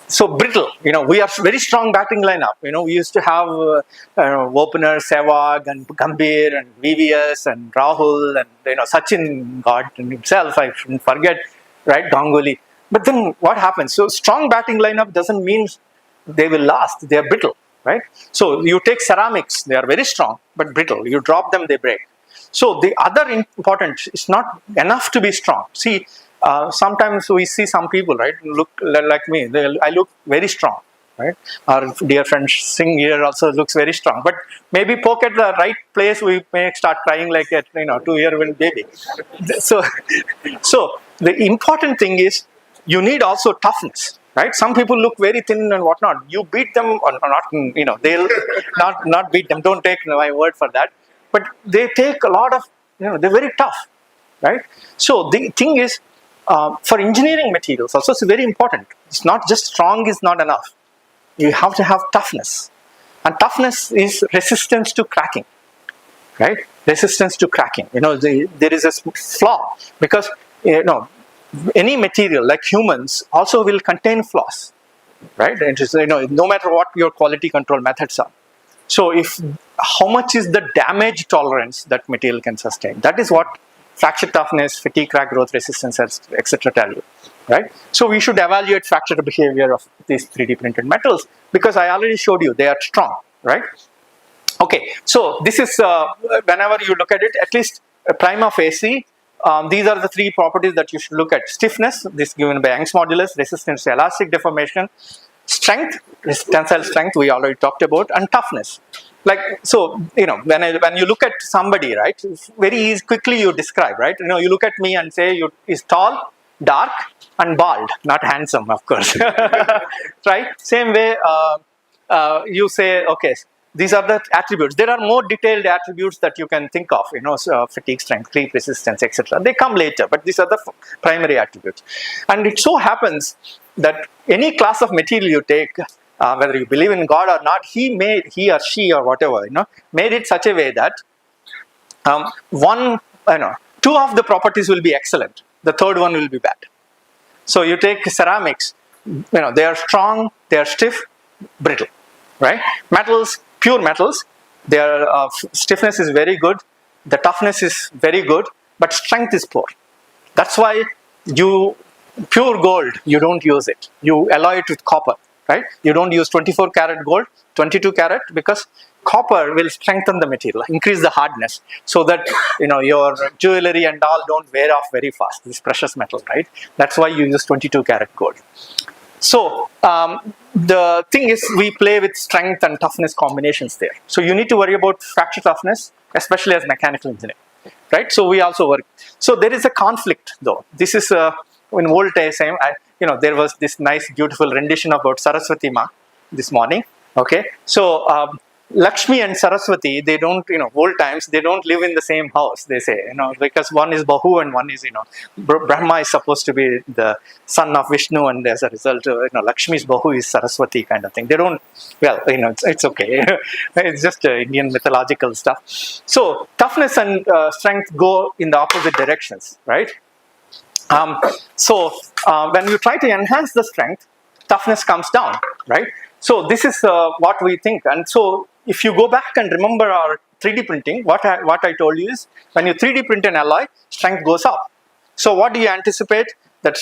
So brittle, we are very strong batting lineup. We used to have openers Sehwag and Gambhir and VVS and Rahul and Sachin God himself. I shouldn't forget, right? Ganguly. But then what happens? So strong batting lineup doesn't mean they will last. They are brittle, right? So you take ceramics; they are very strong but brittle. You drop them, they break. So the other important is not enough to be strong. See. Sometimes we see some people, right, look like me. I look very strong, right? Our dear friend Singh here also looks very strong. But maybe poke at the right place, we may start crying like a 2-year-old baby. So the important thing is you need also toughness, right? Some people look very thin and whatnot. You beat them or not, they'll not beat them. Don't take my word for that. But they take a lot of, they're very tough, right? So the thing is, for engineering materials also, it's very important. It's not just strong is not enough. You have to have toughness. And toughness is resistance to cracking, right? Resistance to cracking. There is a flaw because, any material like humans also will contain flaws, right? It is, no matter what your quality control methods are. So how much is the damage tolerance that material can sustain? That is what fracture toughness, fatigue, crack growth, resistance, etc. tell you, right? So we should evaluate fracture behavior of these 3D printed metals because I already showed you they are strong, right? Okay, so this is whenever you look at it, at least prima facie, these are the 3 properties that you should look at: stiffness, this given by Young's modulus; resistance to elastic deformation; strength, tensile strength we already talked about; and toughness. When you look at somebody, right, very easy, quickly you describe, right? You look at me and say is tall, dark, and bald, not handsome, of course, right? Same way, you say, okay, these are the attributes. There are more detailed attributes that you can think of, fatigue strength, creep resistance, etc. They come later, but these are the primary attributes. And it so happens that any class of material you take, whether you believe in God or not, he or she or whatever, made it such a way that 2 of the properties will be excellent. The third one will be bad. So you take ceramics, they are strong, they are stiff, brittle, right? Metals, pure metals, Their stiffness is very good, the toughness is very good, but strength is poor. That's why pure gold, you don't use it. You alloy it with copper, right? You don't use 24 karat gold, 22 karat, because copper will strengthen the material, increase the hardness, so that your jewelry and all don't wear off very fast. This precious metal, right? That's why you use 22 karat gold. So the thing is, we play with strength and toughness combinations there. So you need to worry about fracture toughness, especially as mechanical engineer, right? So we also work. So there is a conflict, though. This is in old days. There was this nice, beautiful rendition about Saraswati Ma this morning. Okay, so Lakshmi and Saraswati, they don't, old times, they don't live in the same house, they say, because one is Bahu and one is, Brahma is supposed to be the son of Vishnu, and as a result, Lakshmi's Bahu is Saraswati kind of thing. They don't, well, it's okay. It's just Indian mythological stuff. So toughness and strength go in the opposite directions, right? When you try to enhance the strength, toughness comes down, right? So this is what we think. And so if you go back and remember our 3D printing, what I told you is, when you 3D print an alloy, strength goes up. So what do you anticipate? That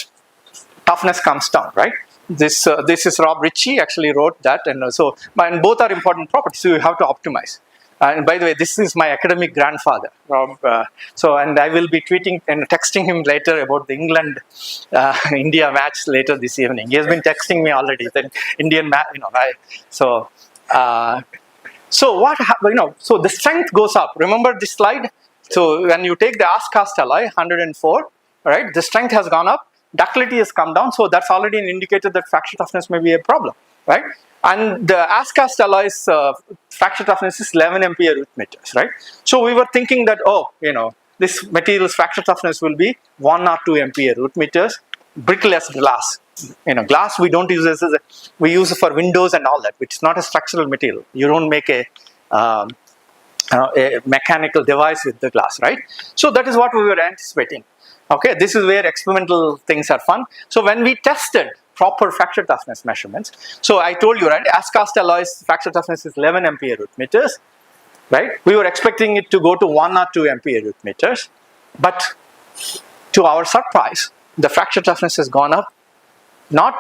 toughness comes down, right? This is Rob Ritchie actually wrote that, and and both are important properties, so you have to optimize. And by the way, this is my academic grandfather, Rob. And I will be tweeting and texting him later about the England-India match later this evening. He has been texting me already. The Indian match, So what happened? So the strength goes up. Remember this slide? So when you take the as-cast alloy, 104, right? The strength has gone up, ductility has come down. So that's already an indicator that fracture toughness may be a problem, right? And the as-cast alloy's fracture toughness is 11 MPa root meters, right? So we were thinking that, this material's fracture toughness will be 1 or 2 MPa root meters, brittle as glass. Glass we don't use we use it for windows and all that, which is not a structural material. You don't make a mechanical device with the glass, right? So that is what we were anticipating. Okay, this is where experimental things are fun. So when we tested proper fracture toughness measurements, so I told you, right, as-cast alloys fracture toughness is 11 MPa root meters, right? We were expecting it to go to 1 or 2 MPa root meters, but to our surprise, the fracture toughness has gone up. Not,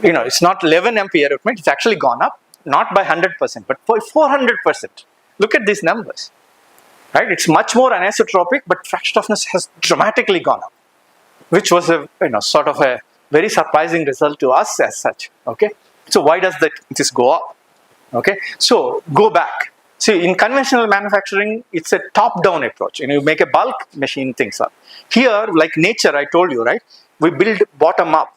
it's not 11 MPa root meters, it's actually gone up, not by 100%, but by 400%. Look at these numbers, right? It's much more anisotropic, but fracture toughness has dramatically gone up, which was sort of a very surprising result to us as such. Okay, so why does this go up? Okay, so go back. See, in conventional manufacturing, it's a top-down approach. You make a bulk, machine things up. Here, like nature, I told you, right? We build bottom up,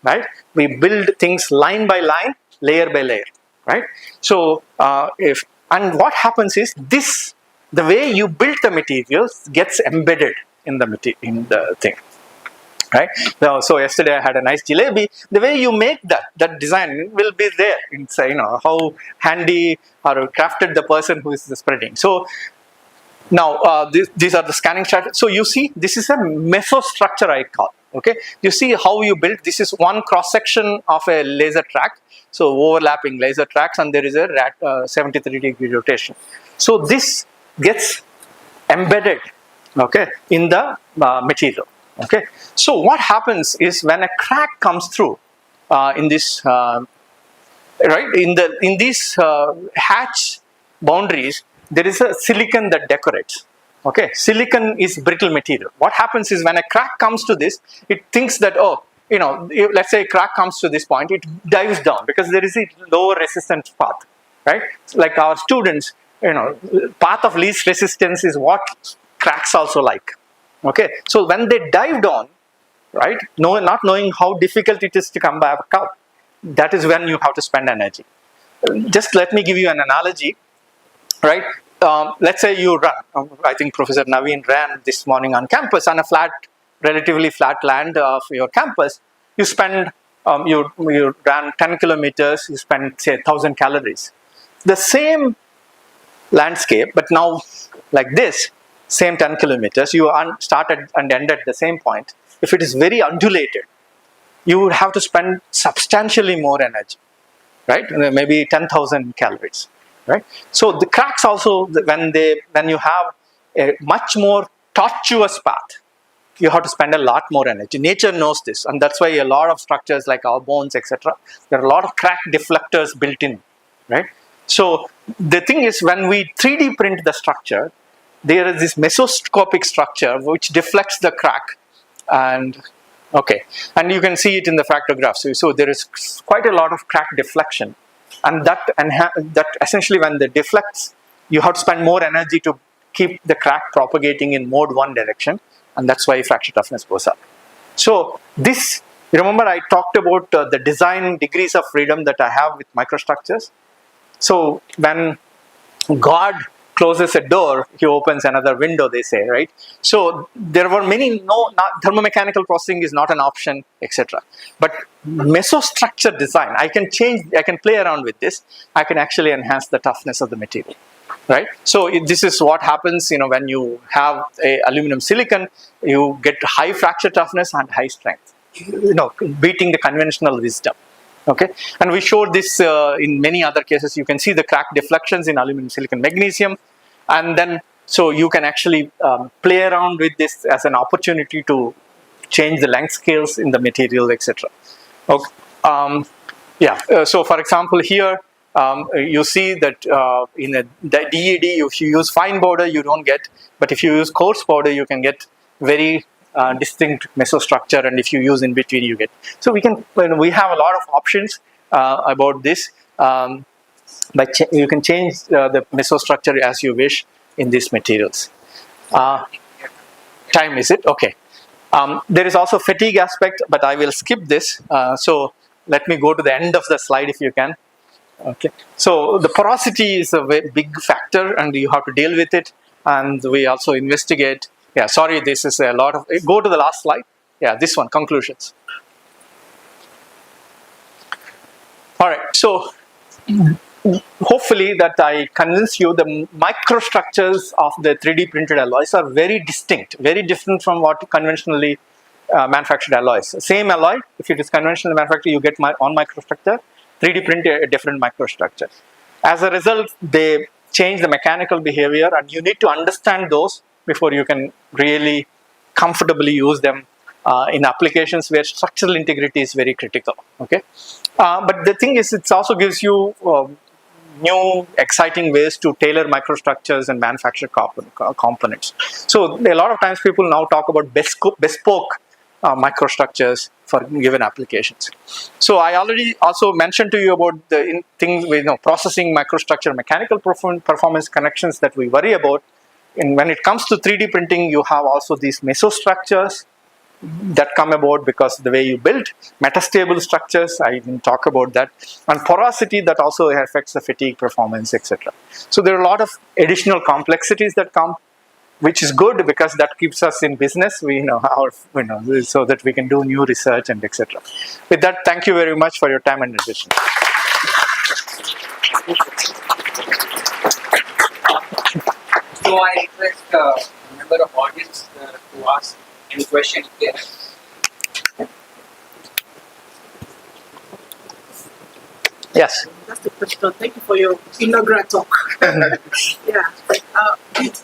right? We build things line by line, layer by layer, right? So and what happens is the way you build the materials gets embedded in the thing. Right? So yesterday I had a nice jalebi. The way you make that design will be there inside, how handy or crafted the person who is spreading. So now these are the scanning strategies. So you see, this is a mesostructure I call. Okay, you see how you build. This is one cross section of a laser track. So overlapping laser tracks, and there is a 73-degree rotation. So this gets embedded, okay, in the material. Okay, so what happens is when a crack comes through in this right in these hatch boundaries, there is a silicon that decorates. Okay, silicon is brittle material. What happens is when a crack comes to this, it thinks that let's say a crack comes to this point, it dives down because there is a lower resistance path, right? Like our students, path of least resistance is what cracks also like. Okay, so when they dive down, right, not knowing how difficult it is to come back up, that is when you have to spend energy. Just let me give you an analogy, right? Let's say you run. I think Professor Naveen ran this morning on campus on a relatively flat land of your campus. You spend, you ran 10 kilometers, you spend say 1,000 calories. The same landscape, but now like this, same 10 kilometers, you started and ended at the same point. If it is very undulated, you would have to spend substantially more energy, right? Maybe 10,000 calories. right? So the cracks also, when you have a much more tortuous path, you have to spend a lot more energy. Nature knows this, and that's why a lot of structures like our bones, etc., there are a lot of crack deflectors built in, right? So the thing is, when we 3D print the structure, there is this mesoscopic structure which deflects the crack, and okay, and you can see it in the fractograph. So there is quite a lot of crack deflection, and that essentially, when it deflects, you have to spend more energy to keep the crack propagating in mode 1 direction, and that's why fracture toughness goes up. So this, remember I talked about the design degrees of freedom that I have with microstructures. So when God closes a door, he opens another window, they say, right? So there were many, not thermomechanical processing is not an option, etc. But mesostructure design, I can play around with this. I can actually enhance the toughness of the material, right? So this is what happens, when you have a aluminum silicon, you get high fracture toughness and high strength, beating the conventional wisdom. Okay, and we showed this in many other cases. You can see the crack deflections in aluminum, silicon, magnesium, and then so you can actually play around with this as an opportunity to change the length scales in the material, etc. Okay, so for example, here you see that in the DED, if you use fine border, you don't get, but if you use coarse border, you can get very distinct mesostructure, and if you use in between, you get. So we have a lot of options about this. You can change the mesostructure as you wish in these materials. Time, is it? Okay. There is also fatigue aspect, but I will skip this. So let me go to the end of the slide if you can. Okay. So the porosity is a very big factor, and you have to deal with it. And we also investigate. Yeah, sorry, this is a lot of. Go to the last slide. Yeah, this one, conclusions. All right, so hopefully that I convince you the microstructures of the 3D printed alloys are very distinct, very different from what conventionally manufactured alloys. Same alloy, if it is conventionally manufactured, you get on microstructure, 3D print a different microstructure. As a result, they change the mechanical behavior, and you need to understand those before you can really comfortably use them in applications where structural integrity is very critical. Okay, but the thing is, it also gives you new exciting ways to tailor microstructures and manufacture components. So a lot of times people now talk about bespoke microstructures for given applications. So I already also mentioned to you about the things with processing microstructure, mechanical performance connections that we worry about. And when it comes to 3D printing, you have also these mesostructures that come about because the way you build metastable structures. I didn't talk about that, and porosity that also affects the fatigue performance, etc. So there are a lot of additional complexities that come, which is good because that keeps us in business. We know how, so that we can do new research and etc. With that, thank you very much for your time and attention. So I request a member of audience to ask any question if they have. Yes. That's the question. Thank you for your inaugural talk. Yeah. Did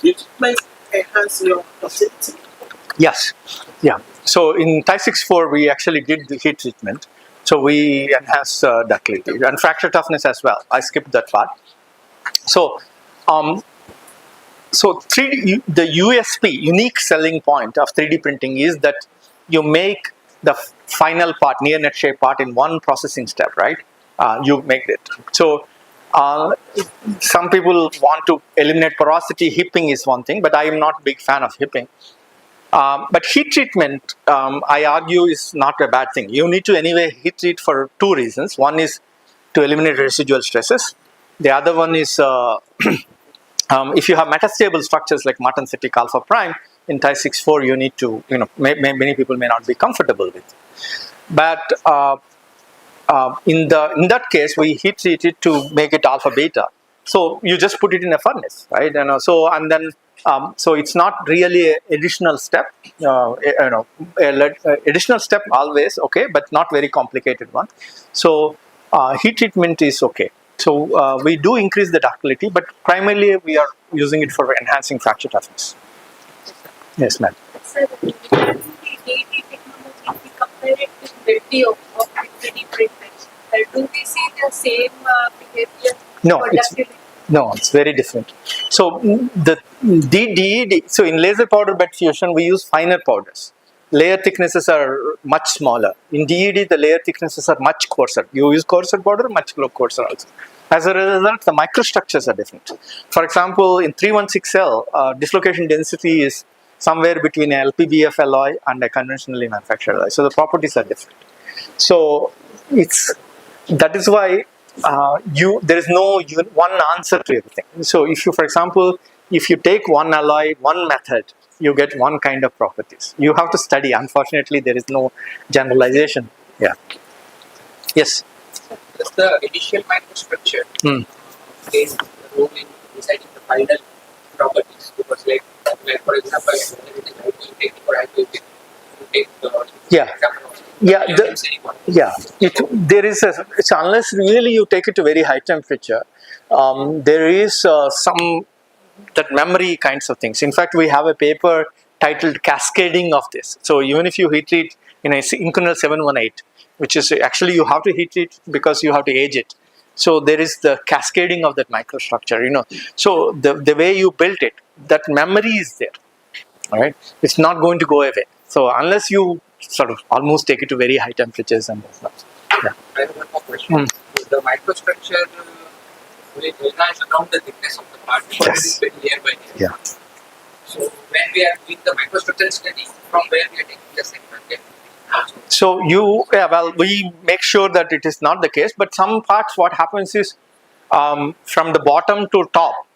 heat treatment enhance your ductility? Yes. Yeah. So in Ti-64, we actually did the heat treatment. So we enhanced ductility and fracture toughness as well. I skipped that part. So, the USP, unique selling point of 3D printing is that you make the final part, near net shape part, in one processing step, right? You make it. So, some people want to eliminate porosity. Hipping is one thing, but I am not a big fan of hipping. But heat treatment, I argue, is not a bad thing. You need to anyway heat treat for two reasons. One is to eliminate residual stresses. The other one is if you have metastable structures like martensitic alpha prime in Ti-64, you need to, many people may not be comfortable with. But in that case, we heat treat it to make it alpha beta. So you just put it in a furnace, right? So it's not really an additional step. Additional step always, okay, but not very complicated one. So heat treatment is okay. So we do increase the ductility, but primarily we are using it for enhancing fracture toughness. Yes, ma'am. Sir, regarding the DD technology, if we compare it with video of 3D printers, do we see the same behavior? No, or it's ductility? no, it's very different. So the DED, so in laser powder bed fusion, we use finer powders. Layer thicknesses are much smaller. In DED, the layer thicknesses are much coarser. You use coarser powder, much coarser also. As a result, the microstructures are different. For example, in 316L, dislocation density is somewhere between an LPBF alloy and a conventionally manufactured alloy. So the properties are different. So that is why there is no one answer to everything. So if you, for example, if you take one alloy, one method, you get one kind of properties. You have to study. Unfortunately, there is no generalization. Yeah. Yes. Does the initial microstructure plays a role in deciding the final properties? Because, like for example, there is a technique for ICMPC. You take Yeah. There is so unless really you take it to very high temperature, there is some that memory kinds of things. In fact, we have a paper titled "Cascading of this." So even if you heat treat in a Inconel 718, which is actually you have to heat treat because you have to age it. So there is the cascading of that microstructure. So the way you built it, that memory is there. All right, it's not going to go away. So unless you sort of almost take it to very high temperatures and stuff. Yeah. I have one more question. The microstructure will enhance around the thickness of the part. Yes. Layer by layer. Yeah. So when we are doing the microstructural study, from where we are taking the segment? So we make sure that it is not the case, but some parts what happens is from the bottom to top,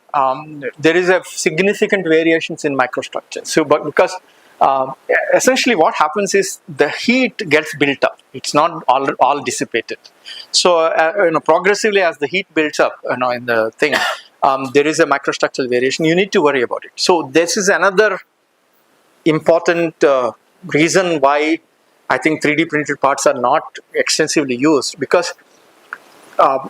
there is a significant variations in microstructure. So, but because essentially what happens is the heat gets built up. It's not all dissipated. So, progressively as the heat builds up, in the thing, there is a microstructural variation. You need to worry about it. So, this is another important reason why I think 3D printed parts are not extensively used, because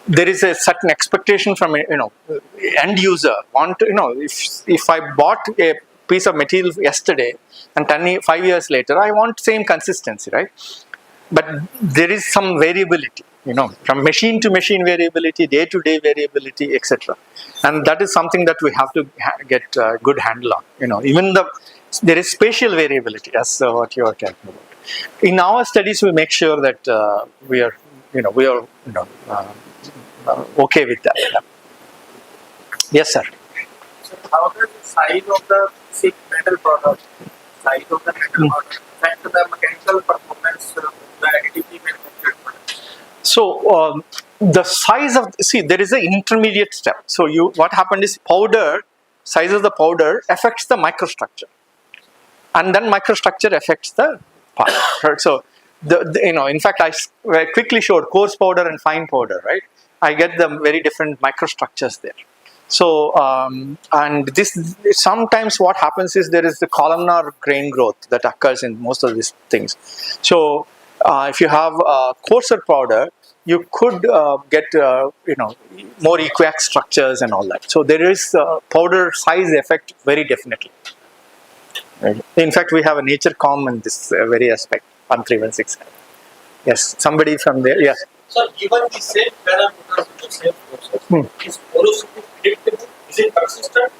there is a certain expectation from end user. If I bought a piece of material yesterday and 5 years later, I want same consistency, right? But there is some variability, from machine to machine variability, day to day variability, etc. And that is something that we have to get a good handle on. Even there is spatial variability, as what you are talking about. In our studies, we make sure that we are okay with that. Yeah. Yes, sir. So how does the size of the metal product, size of the metal product affect the mechanical performance of the additively manufactured product? So the size of there is an intermediate step. So what happened is size of the powder affects the microstructure, and then microstructure affects the part. Right? So in fact, I quickly showed coarse powder and fine powder, right? I get the very different microstructures there. So, and this sometimes what happens is there is the columnar grain growth that occurs in most of these things. So, if you have coarser powder, you could get more equiax structures and all that. So there is powder size effect very definitely. Right. In fact, we have a nature comm in this very aspect on 316. Yes, somebody from there. Yes. So, given the same parameters in the same process, is porosity predictable? Is it consistent?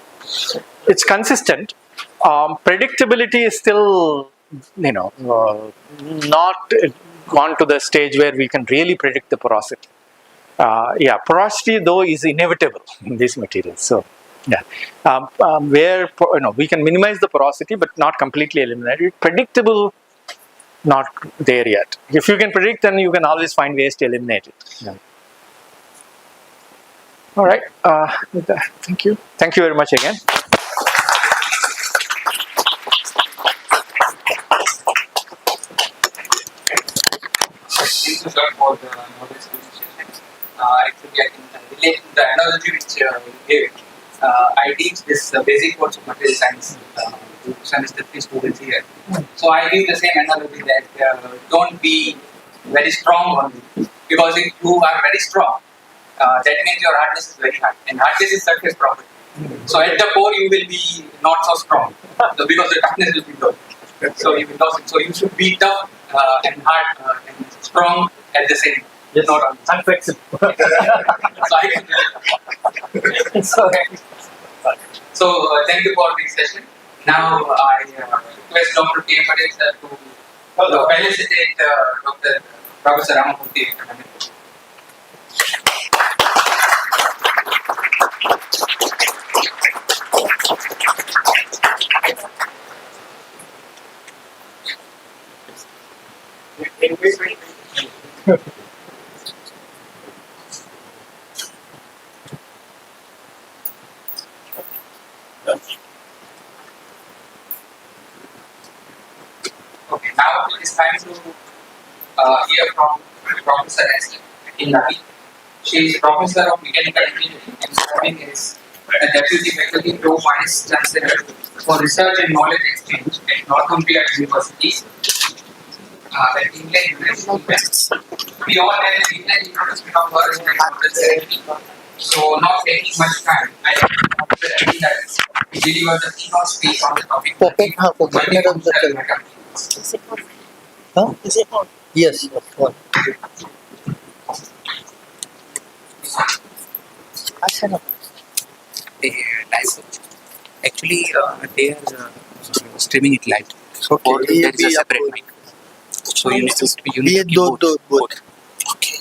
It's consistent. Predictability is still, not gone to the stage where we can really predict the porosity. Porosity though is inevitable in these materials. So, where we can minimize the porosity but not completely eliminate it. Predictable, not there yet. If you can predict, then you can always find ways to eliminate it. Yeah. All right. With that, thank you. Thank you very much again. Thank you, sir, for the knowledge session. Actually, I can relate to the analogy which you gave. I teach this basic course of material science to semester 3 students here. So I give the same analogy that don't be very strong on Because if you are very strong, that means your hardness is very high, and hardness is surface property. So at the core you will be not so strong, so because the toughness will be low. So you will lose it. So you should be tough and hard and strong at the same time. Yes. Not on. Unflexible. So I so thank you for this session. Now I request Dr. K. Patel sir to felicitate Dr. Professor Ramamurthy. Okay, now it is time to hear from Professor S. Ravi. She is Professor of Mechanical Engineering and serving as the Deputy Faculty Pro Vice Chancellor for Research and Knowledge Exchange at Northumbria University. England University. We all have an England introduction of her and the ceremony. So, not taking much time, I think that we deliver the keynote speech on the topic. Huh? Is it on? Yes, on. I said Live. Actually, they are streaming it live. okay. Or there is a separate mic. So you need to keep both. Okay.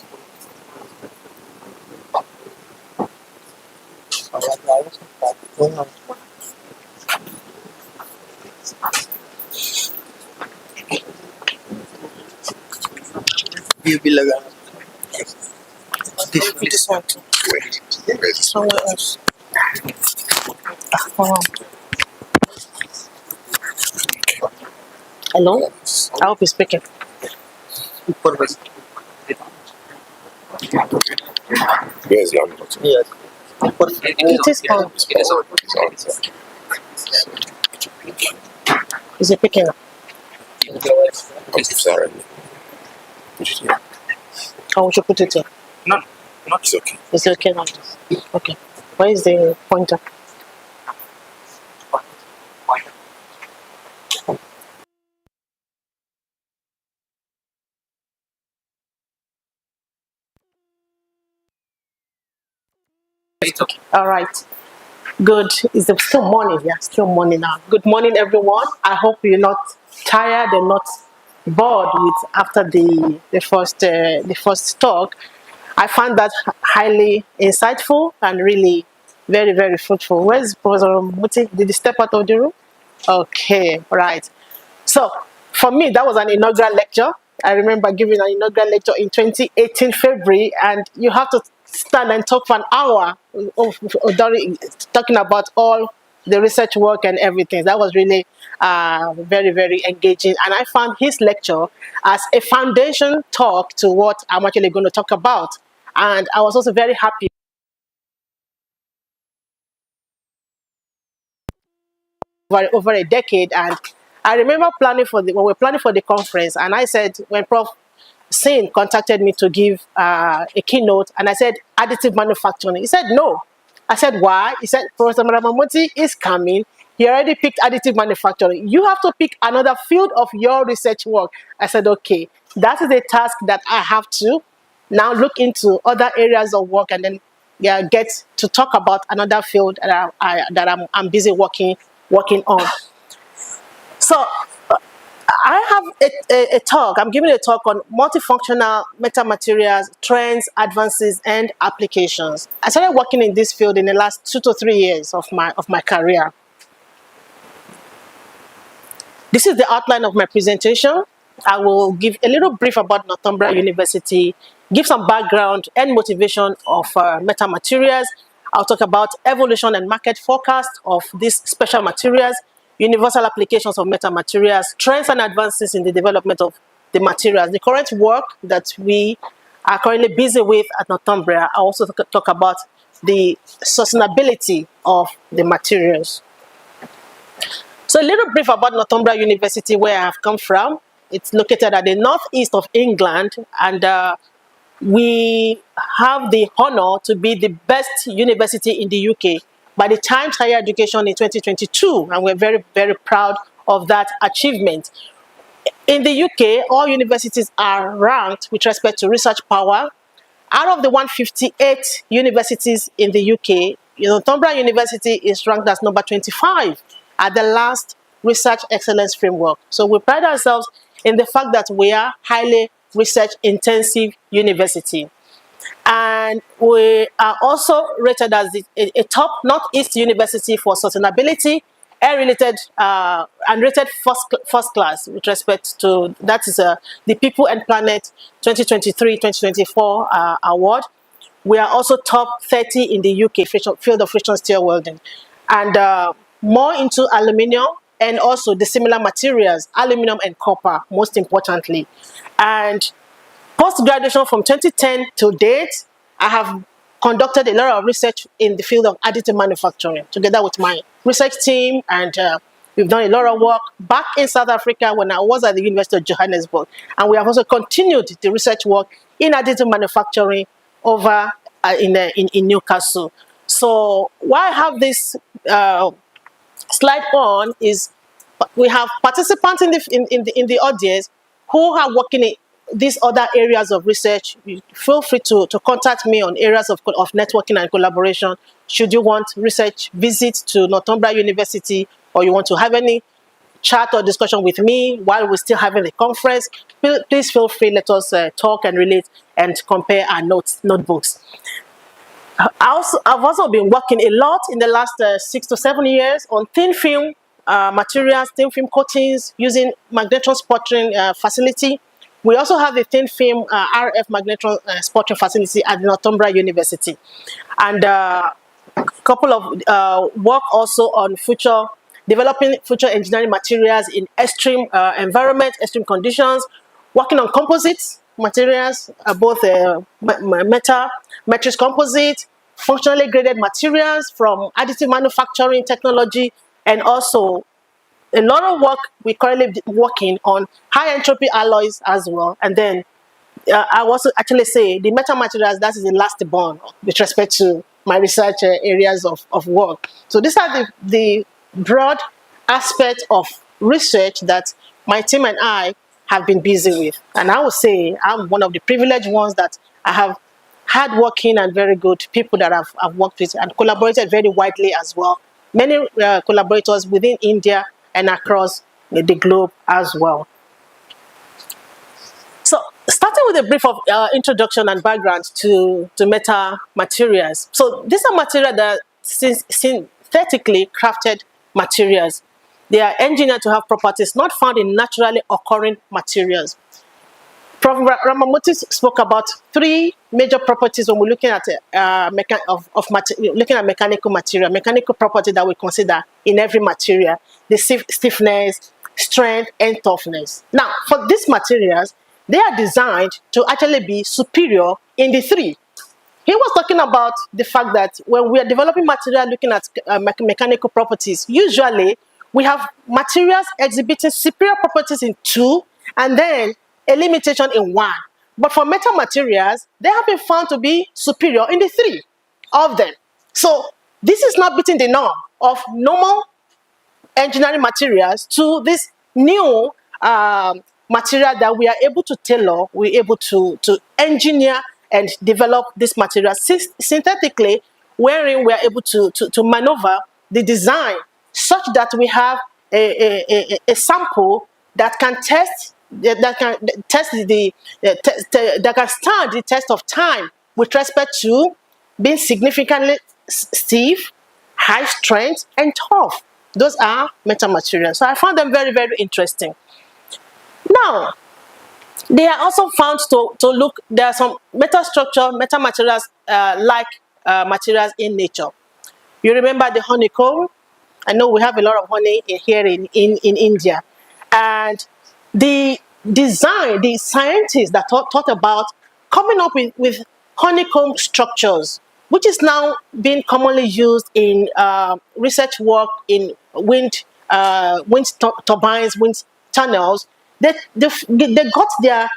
ये भी लगा this one too. Somewhere else. Hello? I hope you're speaking. Yes, young. Yes. It is on. Is it picking up? I'm sorry. How would you put it here? No, It's okay. Is it okay now? Okay. Where is the pointer? it's okay. All right. Good. Is it still morning? Yeah, still morning now. Good morning, everyone. I hope you're not tired and not bored with after the first talk. I found that highly insightful and really very, very fruitful. Where's Professor Muti? Did he step out of the room? Okay, right. So for me, that was an inaugural lecture. I remember giving an inaugural lecture in 2018 February, and you have to stand and talk for an hour talking about all the research work and everything. That was really very, very engaging. And I found his lecture as a foundation talk to what I'm actually going to talk about. And I was also very happy over a decade. And I remember when we were planning for the conference, and I said, when Prof. Sin contacted me to give a keynote, and I said, additive manufacturing. He said, no. I said, why? He said, Professor Ramamurthy is coming. He already picked additive manufacturing. You have to pick another field of your research work. I said, okay, that is a task that I have to now look into other areas of work and then get to talk about another field that I'm busy working on. So I have a talk. I'm giving a talk on multifunctional metamaterials, trends, advances, and applications. I started working in this field in the last 2 to 3 years of my career. This is the outline of my presentation. I will give a little brief about Northumbria University, give some background and motivation of metamaterials. I'll talk about evolution and market forecast of these special materials, universal applications of metamaterials, trends and advances in the development of the materials, the current work that we are currently busy with at Northumbria. I also talk about the sustainability of the materials. So a little brief about Northumbria University, where I have come from. It's located at the northeast of England, and we have the honor to be the best university in the UK by the Times Higher Education in 2022, and we're very, very proud of that achievement. In the UK, all universities are ranked with respect to research power. Out of the 158 universities in the UK, Northumbria University is ranked as number 25 at the last Research Excellence Framework. So we pride ourselves in the fact that we are highly research-intensive university. And we are also rated as a top Northeast university for sustainability, air-related and rated first class with respect to, that is the People and Planet 2023-2024 award. We are also top 30 in the UK field of friction stir welding, and more into aluminium and also the similar materials, aluminum and copper, most importantly. And post-graduation from 2010 to date, I have conducted a lot of research in the field of additive manufacturing together with my research team, and we've done a lot of work back in South Africa when I was at the University of Johannesburg. And we have also continued the research work in additive manufacturing over in Newcastle. So why I have this slide on is we have participants in the audience who are working in these other areas of research. Feel free to contact me on areas of networking and collaboration. Should you want research visits to Northumbria University, or you want to have any chat or discussion with me while we're still having the conference, please feel free. Let us talk and relate and compare our notebooks. I've also been working a lot in the last 6 to 7 years on thin film materials, thin film coatings using magnetron sputtering facility. We also have a thin film RF magnetron sputtering facility at Northumbria University, and a couple of work also on developing future engineering materials in extreme environment, extreme conditions, working on composites materials, both matrix composite, functionally graded materials from additive manufacturing technology, and also a lot of work we're currently working on high entropy alloys as well. And then I also actually say the metal materials, that is the last born with respect to my research areas of work. So these are the broad aspects of research that my team and I have been busy with. And I would say I'm one of the privileged ones that I have hardworking and very good people that I've worked with and collaborated very widely as well. Many collaborators within India and across the globe as well. So starting with a brief of introduction and background to metal materials. So these are materials that synthetically crafted materials. They are engineered to have properties not found in naturally occurring materials. Prof. Ramamurthy spoke about 3 major properties when we're looking at mechanical material, mechanical property that we consider in every material: the stiffness, strength, and toughness. Now, for these materials, they are designed to actually be superior in the 3. He was talking about the fact that when we are developing material looking at mechanical properties, usually we have materials exhibiting superior properties in 2 and then a limitation in 1. But for metal materials, they have been found to be superior in the 3 of them. So this is not beating the norm of normal engineering materials to this new material that we are able to tailor, we're able to engineer and develop this material synthetically, wherein we are able to maneuver the design such that we have a sample that can test that can stand the test of time with respect to being significantly stiff, high strength, and tough. Those are metal materials. So I found them very, very interesting. Now, they are also found to look, there are some metal structure, metal materials like materials in nature. You remember the honeycomb? I know we have a lot of honey here in India. And the design, the scientists that thought about coming up with honeycomb structures, which is now being commonly used in research work in wind turbines, wind tunnels. They got their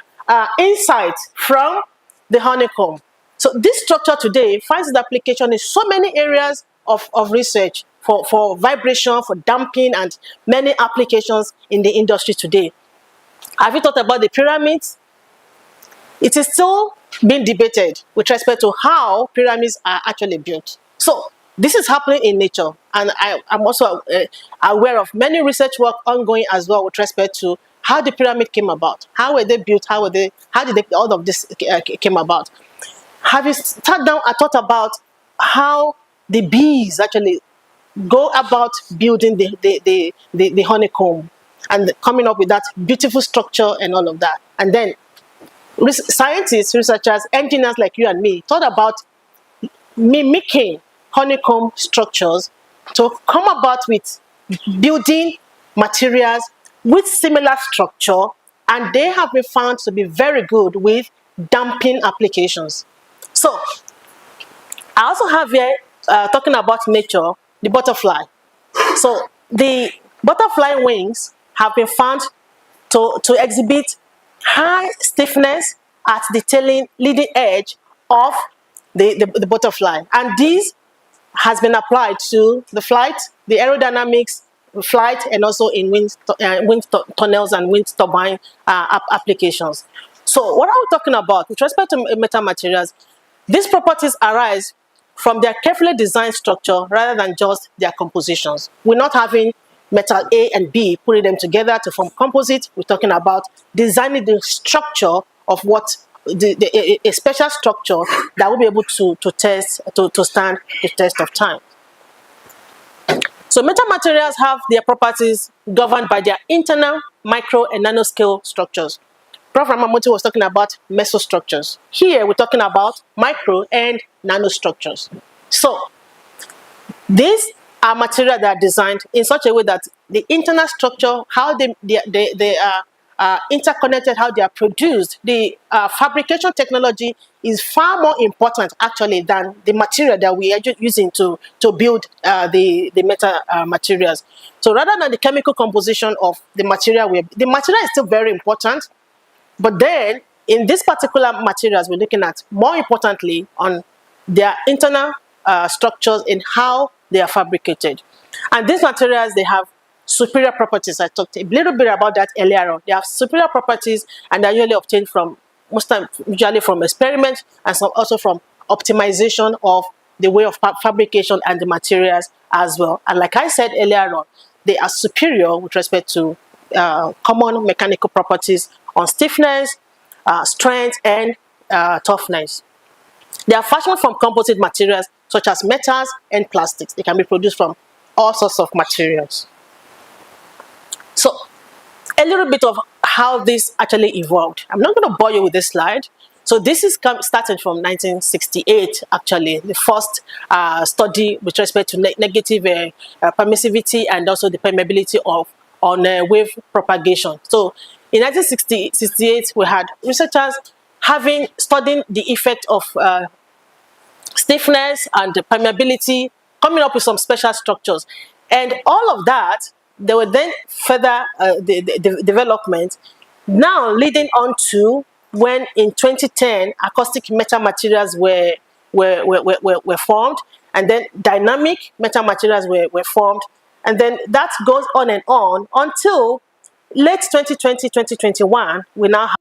insights from the honeycomb. So this structure today finds its application in so many areas of research for vibration, for damping, and many applications in the industry today. Have you thought about the pyramids? It is still being debated with respect to how pyramids are actually built. So this is happening in nature, and I'm also aware of many research work ongoing as well with respect to how the pyramid came about, how were they built, how did all of this came about. Have you sat down and thought about how the bees actually go about building the honeycomb and coming up with that beautiful structure and all of that? And then scientists, researchers, engineers like you and me thought about mimicking honeycomb structures to come about with building materials with similar structure, and they have been found to be very good with damping applications. So I also have here, talking about nature, the butterfly. So the butterfly wings have been found to exhibit high stiffness at the leading edge of the butterfly. And this has been applied to the flight, the aerodynamics, flight, and also in wind tunnels and wind turbine applications. So what are we talking about? With respect to metamaterials, these properties arise from their carefully designed structure rather than just their compositions. We're not having metal A and B, putting them together to form composite. We're talking about designing the structure of what a special structure that will be able to stand the test of time. So metamaterials have their properties governed by their internal, micro, and nanoscale structures. Prof. Ramamoto was talking about mesostructures. Here we're talking about micro and nanostructures. So these are materials that are designed in such a way that the internal structure, how they are interconnected, how they are produced, the fabrication technology is far more important actually than the material that we are using to build the meta materials. So rather than the chemical composition of the material is still very important, but then in these particular materials we're looking at more importantly on their internal structures and how they are fabricated. And these materials, they have superior properties. I talked a little bit about that earlier on. They have superior properties, and they're usually obtained from, usually from experiments, and some also from optimization of the way of fabrication and the materials as well. And like I said earlier on, they are superior with respect to common mechanical properties on stiffness, strength, and toughness. They are fashioned from composite materials such as metals and plastics. They can be produced from all sorts of materials. So a little bit of how this actually evolved. I'm not going to bore you with this slide. So this is started from 1968, actually, the first study with respect to negative permissivity and also the permeability on wave propagation. So in 1968, we had researchers studying the effect of stiffness and the permeability, coming up with some special structures. And all of that, there were then further the development, now leading on to when in 2010 acoustic metamaterials were formed, and then dynamic metamaterials were formed, and then that goes on and on until late 2020, 2021, we now have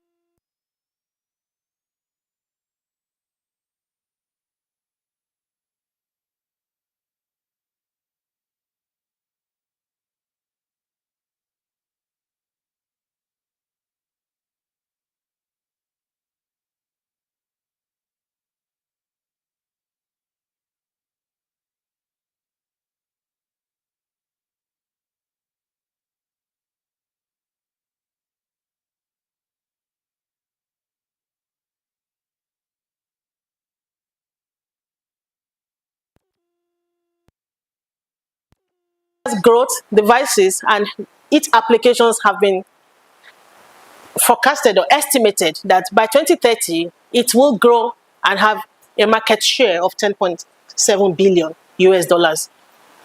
growth devices, and its applications have been forecasted or estimated that by 2030 it will grow and have a market share of 10.7 billion US dollars.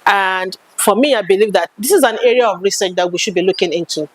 And for me, I believe that this is an area of research that we should be looking into.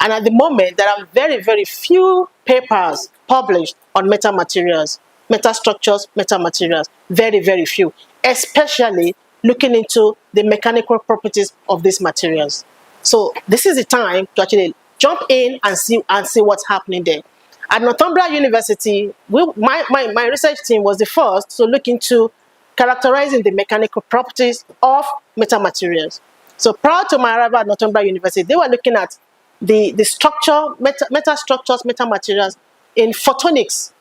And at the moment, there are very, very few papers published on metamaterials, metastructures, metamaterials. Very, very few, especially looking into the mechanical properties of these materials. So this is the time to actually jump in and see what's happening there. At Northumbria University, my research team was the first to look into characterizing the mechanical properties of metamaterials. So prior to my arrival at Northumbria University, they were looking at the structure, metastructures, metamaterials in photonics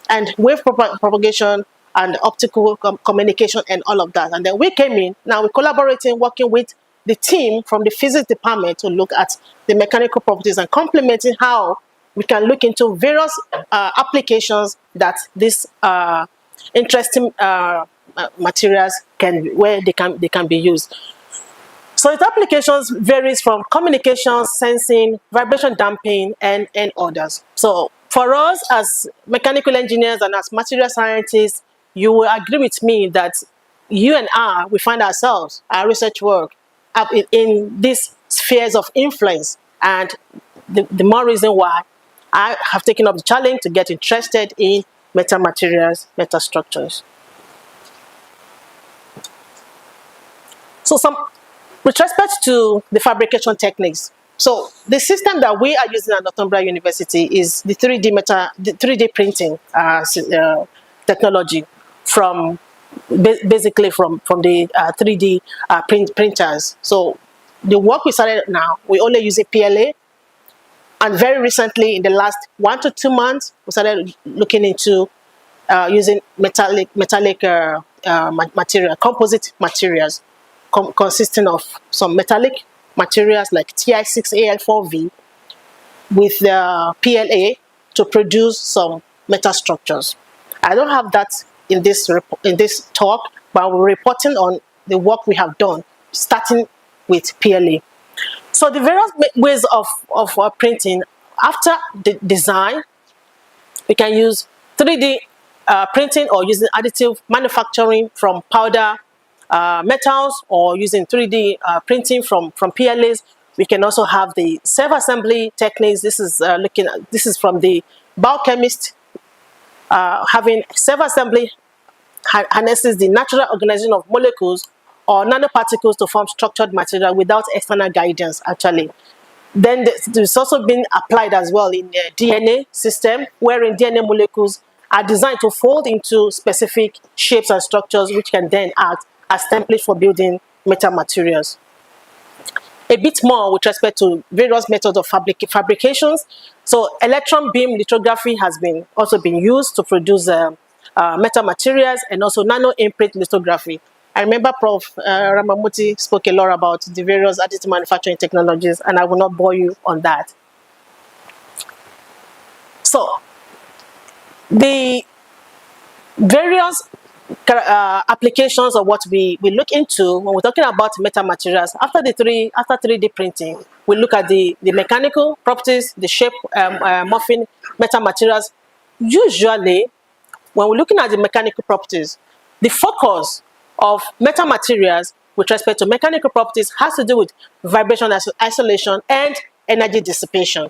and wave propagation and optical communication and all of that. And then we came in, now we're collaborating, working with the team from the physics department to look at the mechanical properties and complementing how we can look into various applications that these interesting materials where they can be used. So its applications varies from communications, sensing, vibration damping, and others. So for us as mechanical engineers and as material scientists, you will agree with me that you and I, we find ourselves, our research work, in these spheres of influence. And the more reason why I have taken up the challenge to get interested in metamaterials, metastructures. So with respect to the fabrication techniques, so the system that we are using at Northumbria University is the 3D printing technology basically from the 3D printers. So the work we started now, we only use a PLA, and very recently, in the last 1 to 2 months, we started looking into using metallic material, composite materials, consisting of some metallic materials like Ti6Al4V with the PLA to produce some metastructures. I don't have that in this talk, but we're reporting on the work we have done, starting with PLA. So the various ways of printing, after the design, we can use 3D printing or using additive manufacturing from powder metals, or using 3D printing from PLAs. We can also have the self-assembly techniques. This is from the biochemist, having self-assembly harnesses the natural organization of molecules or nanoparticles to form structured material without external guidance, actually. Then there's also been applied as well in the DNA system, wherein DNA molecules are designed to fold into specific shapes and structures, which can then act as template for building metamaterials. A bit more with respect to various methods of fabrications. So electron beam lithography has also been used to produce metamaterials, and also nano imprint lithography. I remember Prof. Ramamuti spoke a lot about the various additive manufacturing technologies, and I will not bore you on that. So the various applications of what we look into when we're talking about metamaterials, after 3D printing, we look at the mechanical properties, the shape morphing metamaterials. Usually, when we're looking at the mechanical properties, the focus of metamaterials with respect to mechanical properties has to do with vibration isolation and energy dissipation.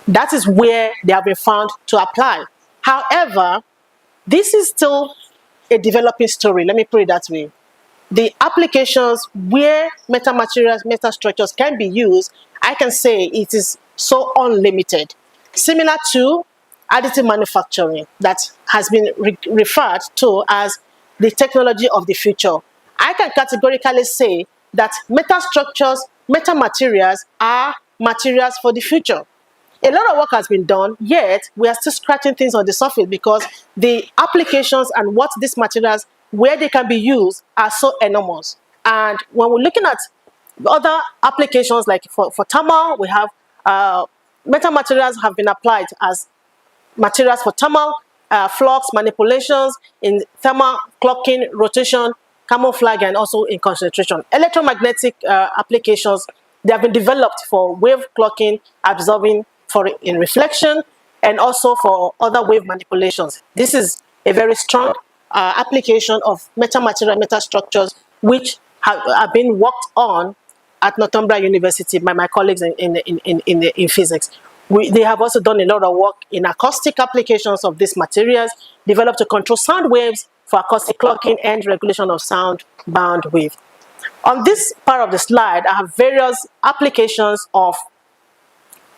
That is where they have been found to apply. However, this is still a developing story, let me put it that way. The applications where metamaterials, metastructures can be used, I can say it is so unlimited. Similar to additive manufacturing that has been referred to as the technology of the future. I can categorically say that metastructures, metamaterials are materials for the future. A lot of work has been done, yet we are still scratching things on the surface because the applications and what these materials, where they can be used, are so enormous. And when we're looking at other applications, like for thermal, we have metamaterials have been applied as materials for thermal flux manipulations, in thermal clocking, rotation, camouflage, and also in concentration. Electromagnetic applications, they have been developed for wave clocking, absorbing in reflection, and also for other wave manipulations. This is a very strong application of metamaterial metastructures, which have been worked on at Northumbria University by my colleagues in physics. They have also done a lot of work in acoustic applications of these materials, developed to control sound waves for acoustic clocking and regulation of sound bandwidth. On this part of the slide, I have various applications of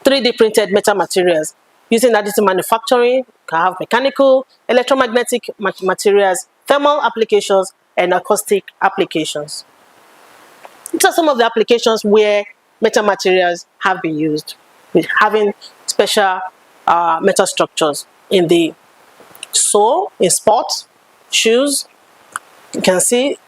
3D printed metal materials. Using additive manufacturing, you can have mechanical, electromagnetic materials, thermal applications, and acoustic applications. These are some of the applications where metal materials have been used, with having special metal structures in the sole, in sports, shoes. You can see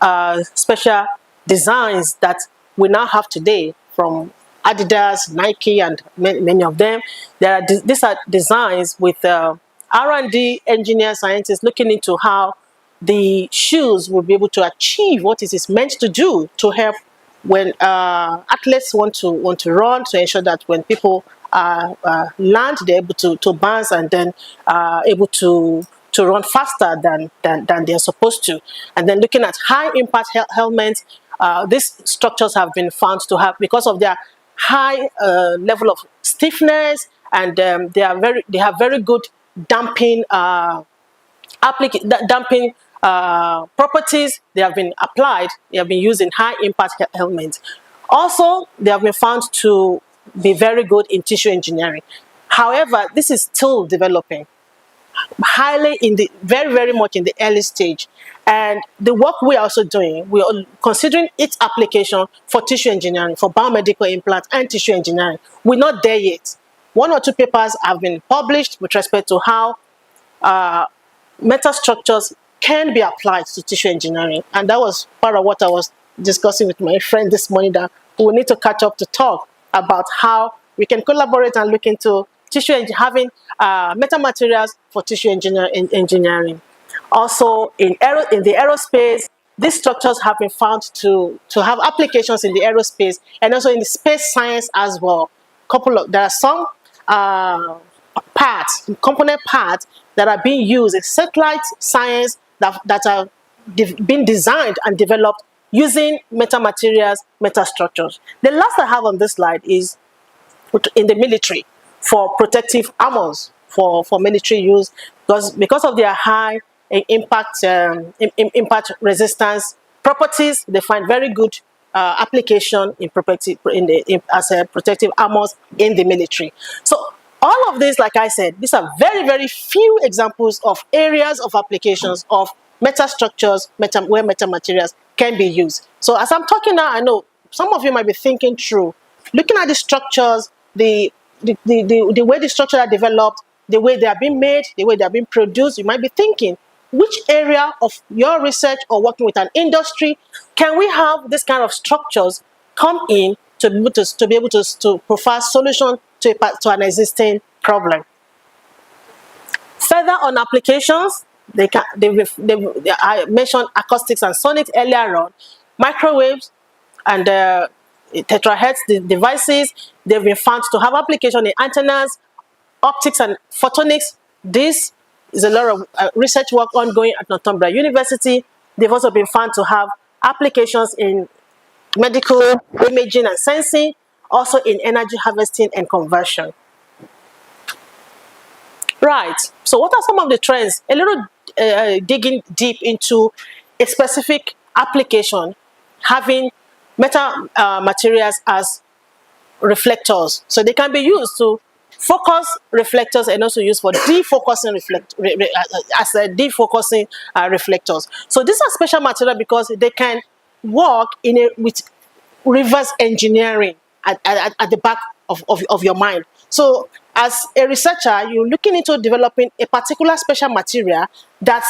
special designs that we now have today from Adidas, Nike, and many of them. These are designs with R&D engineers, scientists looking into how the shoes will be able to achieve what it is meant to do to help when athletes want to run, to ensure that when people land, they're able to bounce and then able to run faster than they're supposed to. And then looking at high impact helmets, these structures have been found to have, because of their high level of stiffness, and they have very good damping properties. They have been applied. They have been used in high impact helmets. Also, they have been found to be very good in tissue engineering. However, this is still developing, highly in the very much in the early stage. And the work we are also doing, we are considering its application for tissue engineering, for biomedical implants and tissue engineering. We're not there yet. 1 or 2 papers have been published with respect to how metal structures can be applied to tissue engineering. And that was part of what I was discussing with my friend this morning, that we will need to catch up to talk about how we can collaborate and look into having metal materials for tissue engineering. Also, in the aerospace, these structures have been found to have applications in the aerospace and also in the space science as well. There are some component parts that are being used in satellite science that are being designed and developed using metal materials, metal structures. The last I have on this slide is in the military, for protective armors for military use, because of their high impact resistance properties. They find very good application as protective armors in the military. So all of this, like I said, these are very few examples of areas of applications of metal structures, where metal materials can be used. So as I'm talking now, I know some of you might be thinking through, looking at the structures, the way the structures are developed, the way they are being made, the way they are being produced. You might be thinking, which area of your research or working with an industry can we have this kind of structures come in to be able to provide solution to an existing problem? Further on applications, I mentioned acoustics and sonics earlier on, microwaves and tetrahertz devices. They've been found to have application in antennas, optics and photonics. This is a lot of research work ongoing at Northumbria University. They've also been found to have applications in medical imaging and sensing, also in energy harvesting and conversion. Right, so what are some of the trends? A little digging deep into a specific application, having metal materials as reflectors. So they can be used to focus reflectors and also used for defocusing reflectors. So these are special material because they can work with reverse engineering at the back of your mind. So as a researcher, you're looking into developing a particular special material that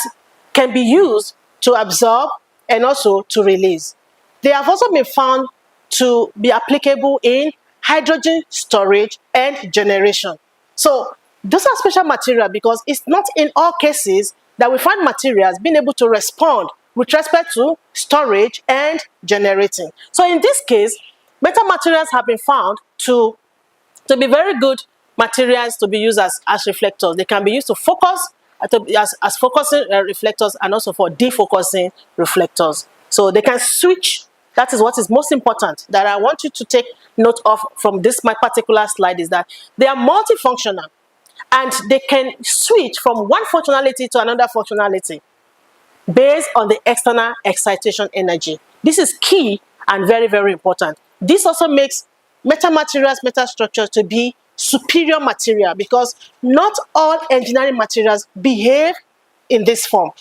can be used to absorb and also to release. They have also been found to be applicable in hydrogen storage and generation. So those are special material because it's not in all cases that we find materials being able to respond with respect to storage and generating. So in this case, metal materials have been found to be very good materials to be used as reflectors. They can be used to focus, as focusing reflectors and also for defocusing reflectors. So they can switch that is what is most important that I want you to take note of from this my particular slide, is that they are multifunctional and they can switch from one functionality to another functionality based on the external excitation energy. This is key and very, very important. This also makes metamaterials, metastructures to be superior material, because not all engineering materials behave in this form.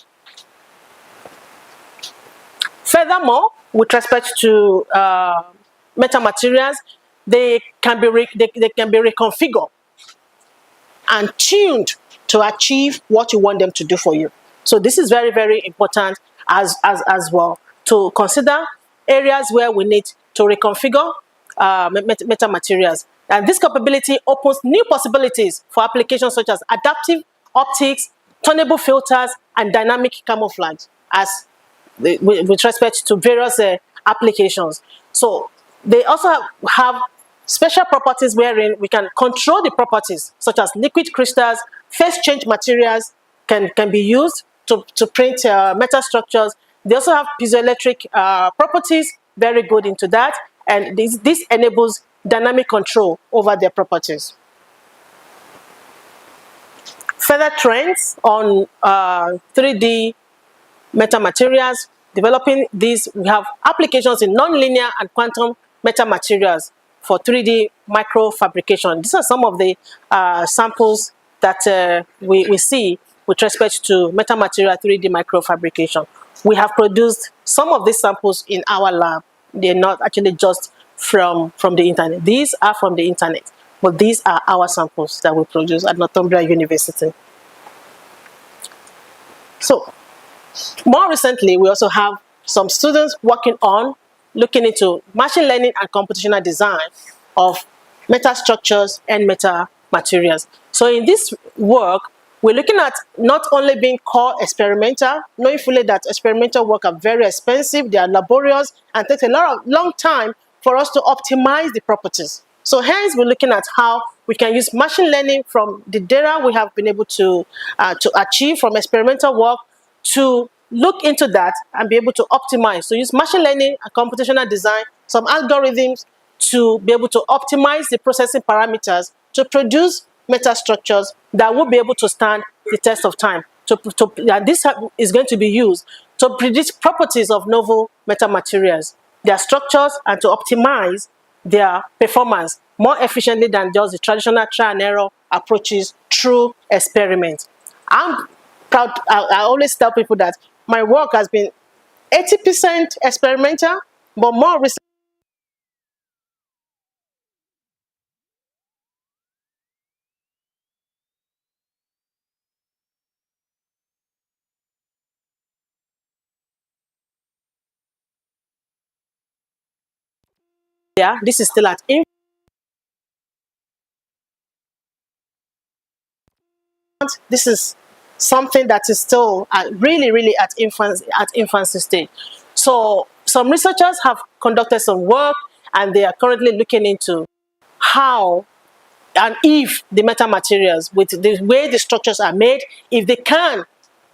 Furthermore, with respect to metamaterials, they can be reconfigured and tuned to achieve what you want them to do for you. So this is very, very important as well, to consider areas where we need to reconfigure metamaterials. And this capability opens new possibilities for applications such as adaptive optics, tunable filters, and dynamic camouflage, as with respect to various applications. So they also have special properties wherein we can control the properties, such as liquid crystals, phase change materials can be used to print metastructures. They also have piezoelectric properties, very good into that, and this enables dynamic control over their properties. Further trends on 3D metamaterials, developing these, we have applications in nonlinear and quantum metamaterials for 3D microfabrication. These are some of the samples that we see with respect to metamaterial 3D microfabrication. We have produced some of these samples in our lab. They're not actually just from the internet. These are from the internet, but these are our samples that we produce at Northumbria University. So, more recently, we also have some students looking into machine learning and computational design of metastructures and metamaterials. So in this work, we're looking at not only being core experimental, knowing fully that experimental work are very expensive, they are laborious, and takes a long time for us to optimize the properties. So hence, we're looking at how we can use machine learning from the data we have been able to achieve from experimental work to look into that and be able to optimize. So use machine learning and computational design, some algorithms to be able to optimize the processing parameters to produce metastructures that will be able to stand the test of time. This is going to be used to predict properties of novel metamaterials, their structures, and to optimize their performance more efficiently than just the traditional trial and error approaches through experiments. I'm proud, I always tell people that my work has been 80% experimental, but more recently, yeah, this is still at infant. This is something that is still really at infancy stage. So some researchers have conducted some work, and they are currently looking into how and if the metamaterials, with the way the structures are made, if they can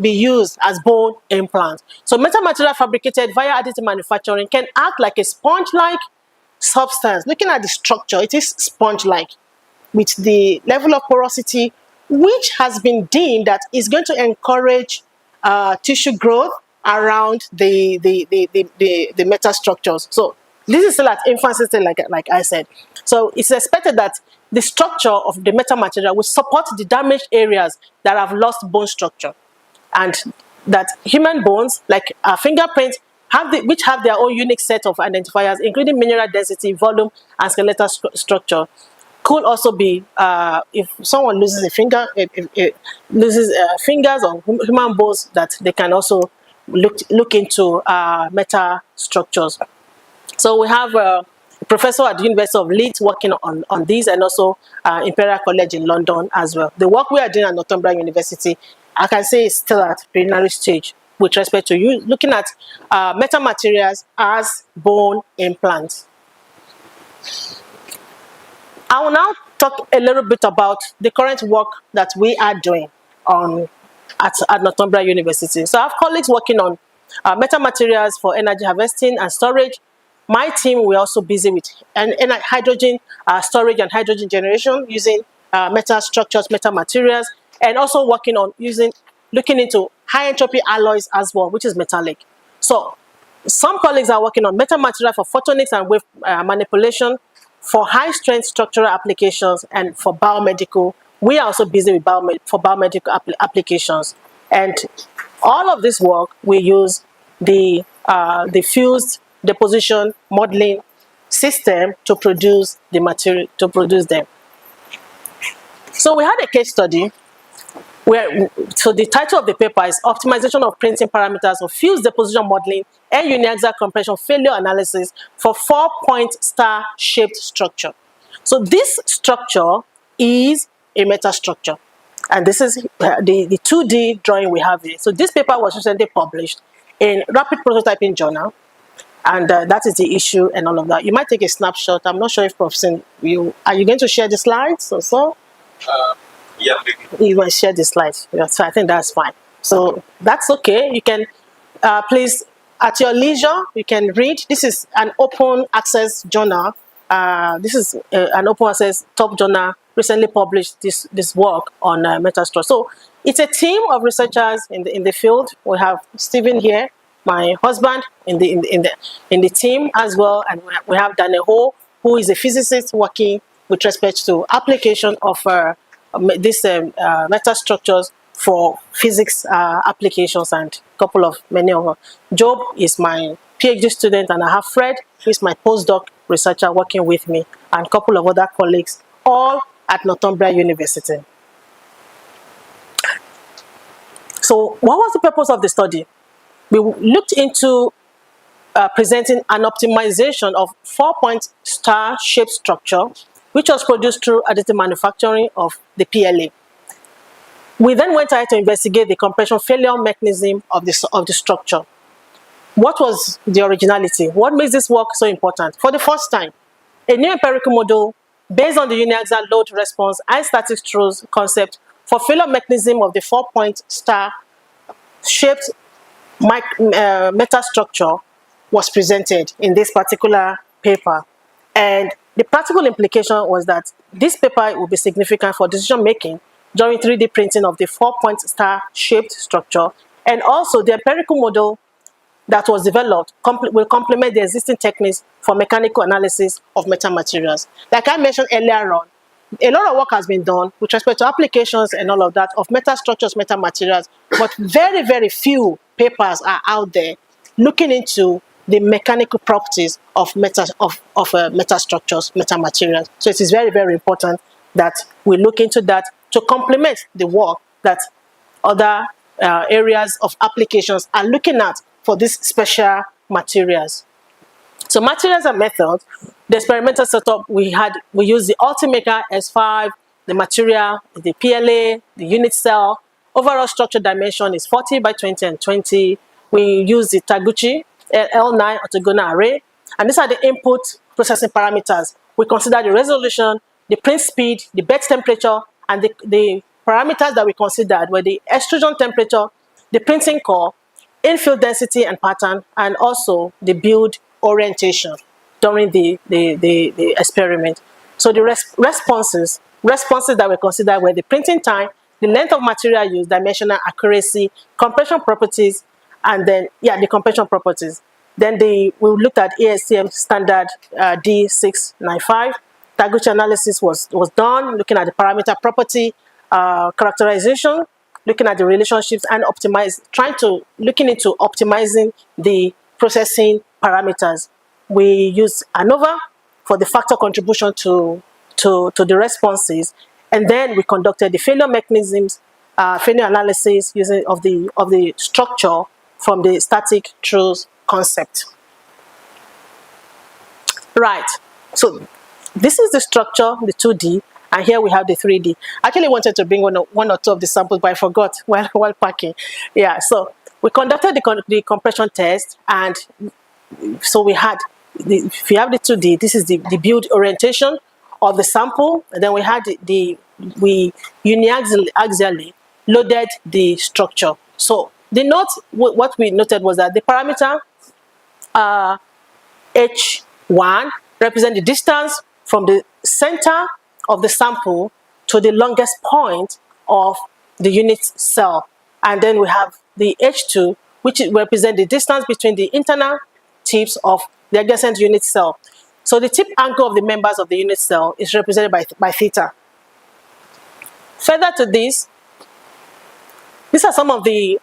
be used as bone implants. So metamaterial fabricated via additive manufacturing can act like a sponge-like substance. Looking at the structure, it is sponge-like with the level of porosity which has been deemed that is going to encourage tissue growth around the metastructures. So this is still at infancy stage, like I said. So it's expected that the structure of the metamaterial will support the damaged areas that have lost bone structure, and that human bones, like fingerprints, which have their own unique set of identifiers, including mineral density, volume, and skeletal structure, could also be, if someone loses a finger, loses fingers or human bones, that they can also look into meta structures. So we have a professor at the University of Leeds working on these, and also Imperial College in London as well. The work we are doing at Northumbria University, I can say, is still at preliminary stage with respect to looking at metamaterials as bone implants. I will now talk a little bit about the current work that we are doing at Northumbria University. So I have colleagues working on metamaterials for energy harvesting and storage, my team, we're also busy with hydrogen storage and hydrogen generation using metal structures, metal materials, and also working on looking into high entropy alloys as well, which is metallic. So some colleagues are working on metal material for photonics and wave manipulation, for high strength structural applications, and for biomedical. We are also busy with biomedical applications. And all of this work, we use the fused deposition modeling system to produce the material, to produce them. So we had a case study so the title of the paper is Optimization of Printing Parameters of Fused Deposition Modeling and Uniaxial Compression Failure Analysis for 4-point star-shaped structure. So this structure is a metastructure. And this is the 2D drawing we have here. So this paper was recently published in Rapid Prototyping Journal. And that is the issue and all of that. You might take a snapshot. I'm not sure if Prof. Singh, are you going to share the slides or so? Yeah, you might share the slides. So I think that's fine. So that's okay. You can please, at your leisure, you can read. This is an open access journal. This is an open access top journal recently published this work on metastructure. So it's a team of researchers in the field. We have Stephen here, my husband, in the team as well, and we have Daniel Ho, who is a physicist working with respect to application of these metastructures for physics applications, and many of them. Job is my PhD student, and I have Fred, who is my postdoc researcher working with me, and a couple of other colleagues, all at Northumbria University. So what was the purpose of the study? We looked into presenting an optimization of 4-point star-shaped structure, which was produced through additive manufacturing of the PLA. We then went ahead to investigate the compression failure mechanism of the structure. What was the originality? What makes this work so important? For the first time, a new empirical model based on the uniaxial load response and static throws concept for failure mechanism of the 4-point star-shaped metastructure was presented in this particular paper. And the practical implication was that this paper will be significant for decision making during 3D printing of the 4-point star-shaped structure, and also the empirical model that was developed will complement the existing techniques for mechanical analysis of metamaterials. Like I mentioned earlier on, a lot of work has been done with respect to applications and all of that of metastructures, metamaterials, but very, very few papers are out there looking into the mechanical properties of metastructures, metamaterials. So it is very, very important that we look into that to complement the work that other areas of applications are looking at for these special materials. So materials and methods, the experimental setup, we used the Ultimaker S5, the material, the PLA, the unit cell. Overall structure dimension is 40 by 20 and 20. We use the Taguchi L9 orthogonal array, and these are the input processing parameters. We consider the resolution, the print speed, the bed temperature, and the parameters that we considered were the extrusion temperature, the printing core, infill density and pattern, and also the build orientation during the experiment. So the responses that we considered were the printing time, the length of material used, dimensional accuracy, compression properties, and then, the compression properties. Then we looked at ASTM standard D695. Taguchi analysis was done, looking at the parameter property, characterization, looking at the relationships, and looking into optimizing the processing parameters. We used ANOVA for the factor contribution to the responses, and then we conducted the failure mechanisms, failure analysis using of the structure from the static throws concept. Right. So this is the structure, the 2D, and here we have the 3D. I actually wanted to bring one or two of the samples, but I forgot while packing. Yeah. So we conducted the compression test, and so we have the 2D. This is the build orientation of the sample, and then we had we uniaxially loaded the structure. So what we noted was that the parameter H1 represent the distance from the center of the sample to the longest point of the unit cell. And then we have the H2, which represent the distance between the internal tips of the adjacent unit cell. So the tip angle of the members of the unit cell is represented by theta. Further to this, these are some of the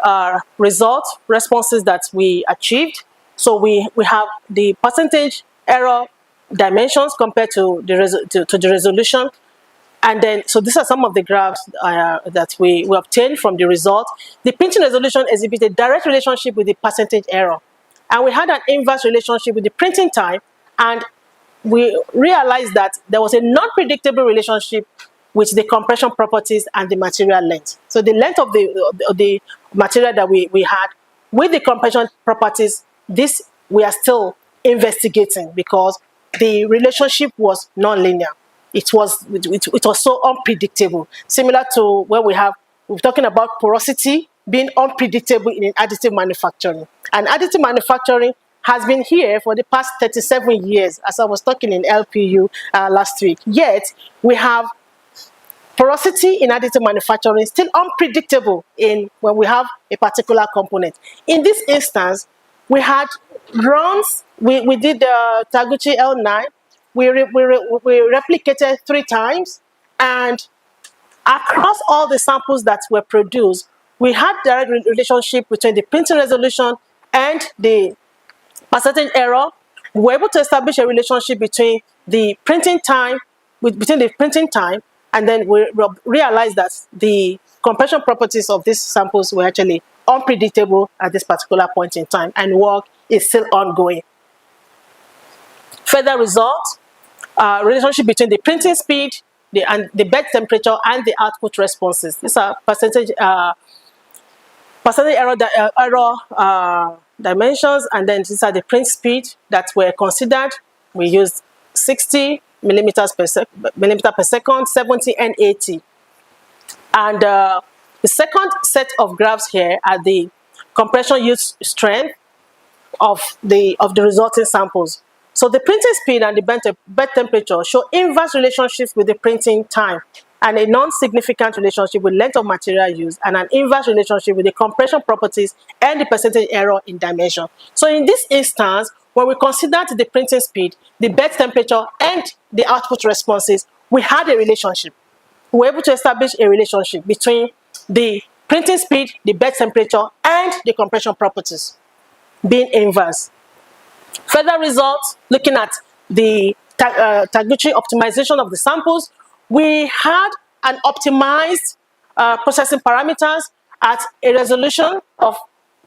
responses that we achieved. So we have the percentage error dimensions compared to the resolution. And then, so these are some of the graphs that we obtained from the result. The printing resolution exhibited direct relationship with the percentage error. And we had an inverse relationship with the printing time. And we realized that there was a non-predictable relationship with the compression properties and the material length. So the length of the material that we had with the compression properties, this we are still investigating because the relationship was non-linear. It was so unpredictable, similar to where we're talking about porosity being unpredictable in additive manufacturing. And additive manufacturing has been here for the past 37 years, as I was talking in LPU last week. Yet, we have porosity in additive manufacturing still unpredictable when we have a particular component. In this instance, we had runs, we did the Taguchi L9, we replicated 3 times, and across all the samples that were produced, we had direct relationship between the printing resolution and the percentage error. We were able to establish a relationship between the printing time, and then we realized that the compression properties of these samples were actually unpredictable at this particular point in time, and work is still ongoing. Further results, relationship between the printing speed, the bed temperature, and the output responses. These are percentage error dimensions, and then these are the print speed that were considered. We used 60 millimeter per second, 70, and 80. And the second set of graphs here are the compression use strength of the resulting samples. So the printing speed and the bed temperature show inverse relationships with the printing time, and a non-significant relationship with length of material used, and an inverse relationship with the compression properties and the percentage error in dimension. So in this instance, when we considered the printing speed, the bed temperature, and the output responses, we had a relationship. We were able to establish a relationship between the printing speed, the bed temperature, and the compression properties being inverse. Further results, looking at the Taguchi optimization of the samples, we had an optimized processing parameters at a resolution of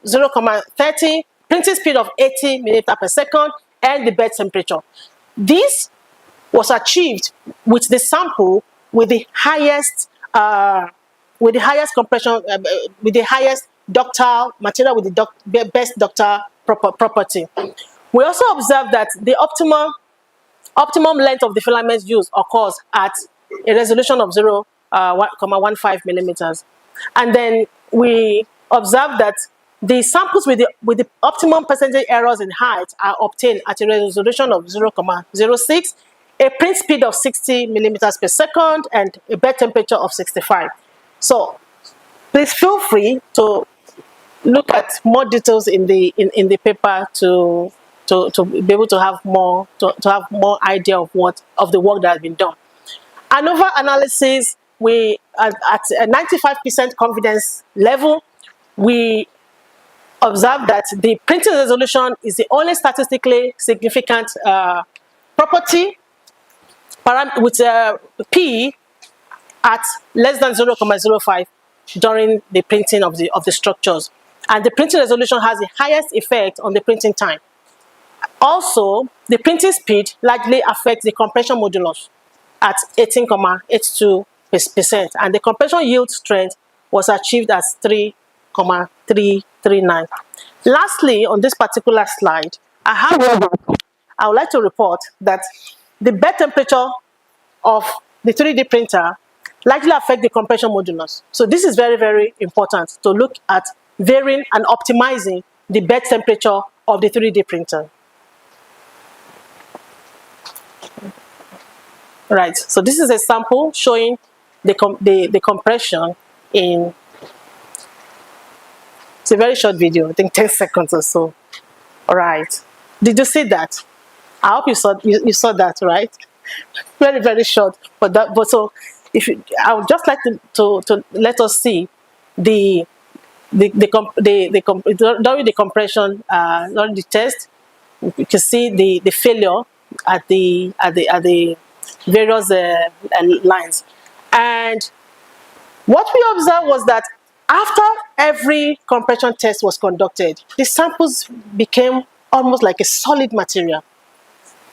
0.30, printing speed of 80 millimeter per second, and the bed temperature. This was achieved with the sample with the highest compression, with the highest ductile material, with the best ductile property. We also observed that the optimum length of the filaments used occurs at a resolution of 0.15 millimeters. And then we observed that the samples with the optimum percentage errors in height are obtained at a resolution of 0.06, a print speed of 60 millimeters per second, and a bed temperature of 65. So please feel free to look at more details in the paper to be able to have more idea of the work that has been done. ANOVA analysis, we at a 95% confidence level, we observed that the printing resolution is the only statistically significant property with P at less than 0.05 during the printing of the structures. And the printing resolution has the highest effect on the printing time. Also, the printing speed largely affects the compression modulus at 18.82%, and the compression yield strength was achieved as 3.339. Lastly, on this particular slide, I would like to report that the bed temperature of the 3D printer likely affect the compression modulus. So this is very, very important to look at varying and optimizing the bed temperature of the 3D printer. Right. So this is a sample showing the compression in. It's a very short video. I think 10 seconds or so. All right. Did you see that? I hope you saw that, right? Very, very short. But so if you, I would just like to let us see the during the compression during the test. You can see the failure at the various lines. And what we observed was that after every compression test was conducted, the samples became almost like a solid material,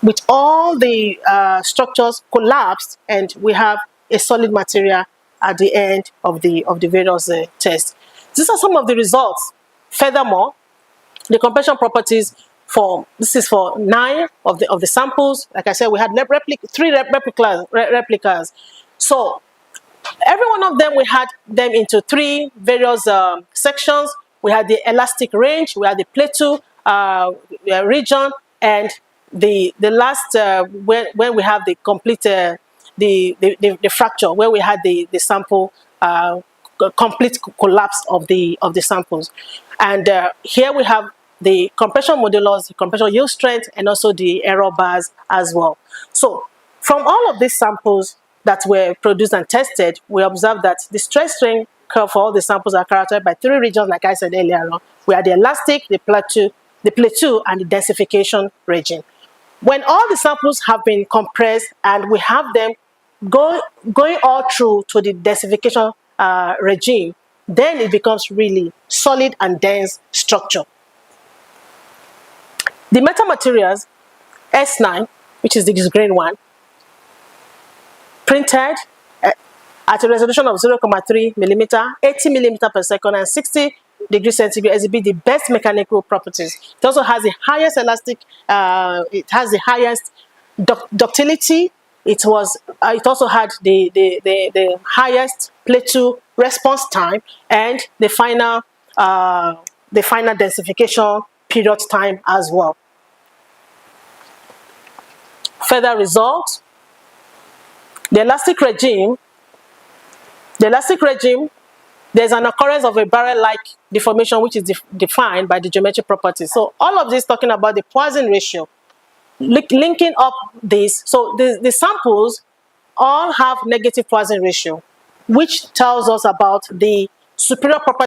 with all the structures collapsed, and we have a solid material at the end of the various tests. These are some of the results. Furthermore, the compression properties for this is for 9 of the samples. Like I said, we had three replicas. So every one of them, we had them into 3 various sections. We had the elastic range, we had the plateau region, and the last when we have the complete the fracture, where we had the sample complete collapse of the samples. And here we have the compression modulus, the compression yield strength, and also the error bars as well. So from all of these samples that were produced and tested, we observed that the stress strain curve for all the samples are characterized by 3 regions, like I said earlier on. We had the elastic, the plateau, and the densification region. When all the samples have been compressed and we have them going all through to the densification regime, then it becomes really solid and dense structure. The metamaterials, S9, which is this green one, printed at a resolution of 0.3 millimeter, 80 millimeter per second, and 60 degrees centigrade, exhibit the best mechanical properties. It also has the highest elastic, it has the highest ductility. It also had the highest plateau response time, and the final densification period time as well. Further results: the elastic regime, there's an occurrence of a barrel-like deformation, which is defined by the geometric properties. So all of this talking about the Poisson ratio, linking up this. So the samples all have negative Poisson ratio, which tells us about the superior property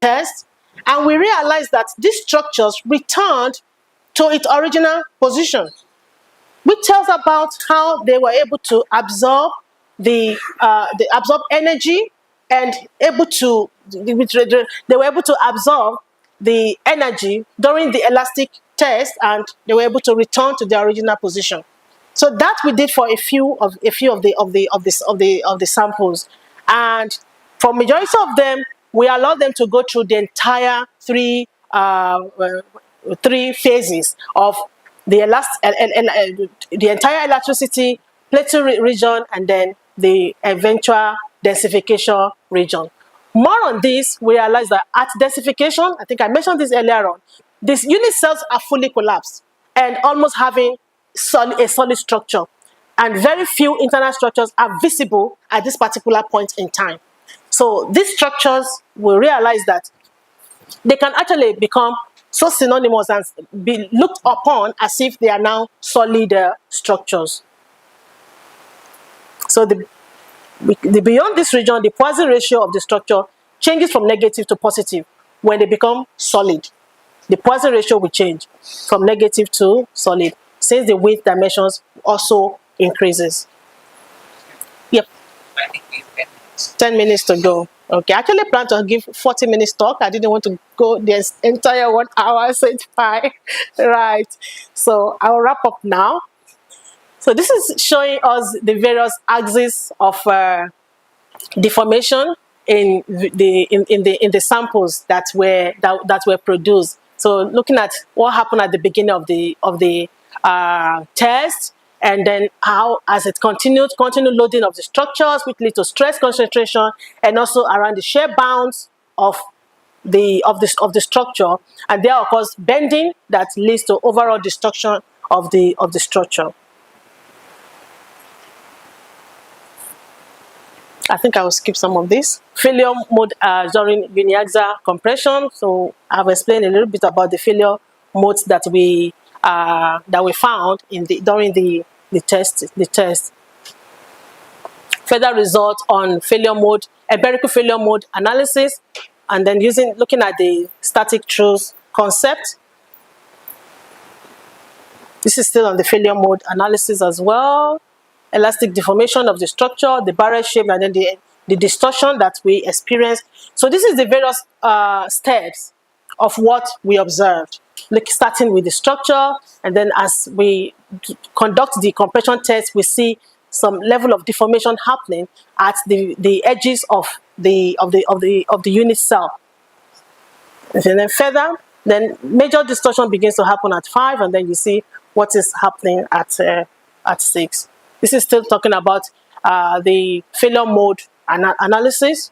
test, and we realized that these structures returned to its original position, which tells about how they were able to absorb they absorb energy, and they were able to absorb the energy during the elastic test, and they were able to return to their original position. So that we did for a few of the samples, and for majority of them, we allowed them to go through the entire 3 phases of the entire elasticity, plateau region, and then the eventual densification region. More on this, we realize that at densification, I think I mentioned this earlier on, these unit cells are fully collapsed and almost having a solid structure, and very few internal structures are visible at this particular point in time. So these structures, we realize that they can actually become so synonymous and be looked upon as if they are now solid structures. So beyond this region, the Poisson ratio of the structure changes from negative to positive when they become solid. The Poisson ratio will change from negative to solid, since the width dimensions also increases. Yep. 10 minutes to go. Okay, I actually plan to give 40 minutes talk. I didn't want to go the entire 1 hour, so it's fine. Right. So I'll wrap up now. So this is showing us the various axes of deformation in the samples that were produced. So looking at what happened at the beginning of the test, and then how, as it continued loading of the structures, which lead to stress concentration, and also around the shear bounds of the structure, and there occurs bending that leads to overall destruction of the structure. I think I will skip some of this. Failure mode during uniaxial compression. So I've explained a little bit about the failure modes that we found during the test. Further results on failure mode, empirical failure mode analysis, and then looking at the static truth concept. This is still on the failure mode analysis as well. Elastic deformation of the structure, the barrel shape, and then the distortion that we experience. So this is the various steps of what we observed, starting with the structure, and then as we conduct the compression test, we see some level of deformation happening at the edges of the unit cell. And then further, then major distortion begins to happen at 5, and then you see what is happening at 6. This is still talking about the failure mode analysis.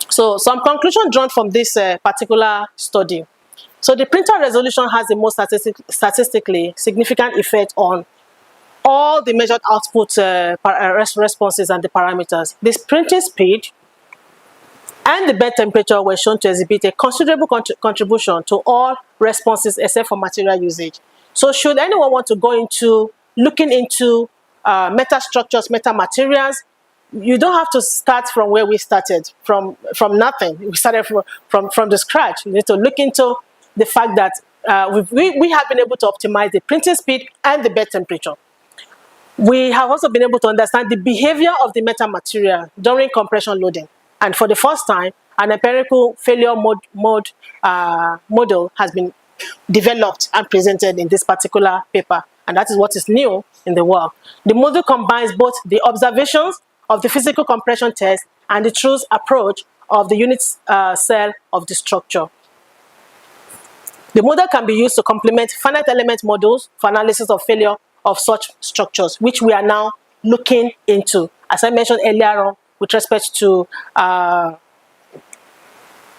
So some conclusion drawn from this particular study. So the printer resolution has the most statistically significant effect on all the measured output responses and the parameters. This printing speed and the bed temperature were shown to exhibit a considerable contribution to all responses except for material usage. So should anyone want to go into looking into meta structures, meta materials, you don't have to start from where we started, from nothing. We started from the scratch. You need to look into the fact that we have been able to optimize the printing speed and the bed temperature. We have also been able to understand the behavior of the meta material during compression loading. And for the first time, an empirical failure mode model has been developed and presented in this particular paper. And that is what is new in the world. The model combines both the observations of the physical compression test and the truth approach of the unit cell of the structure. The model can be used to complement finite element models for analysis of failure of such structures, which we are now looking into, as I mentioned earlier on, with respect to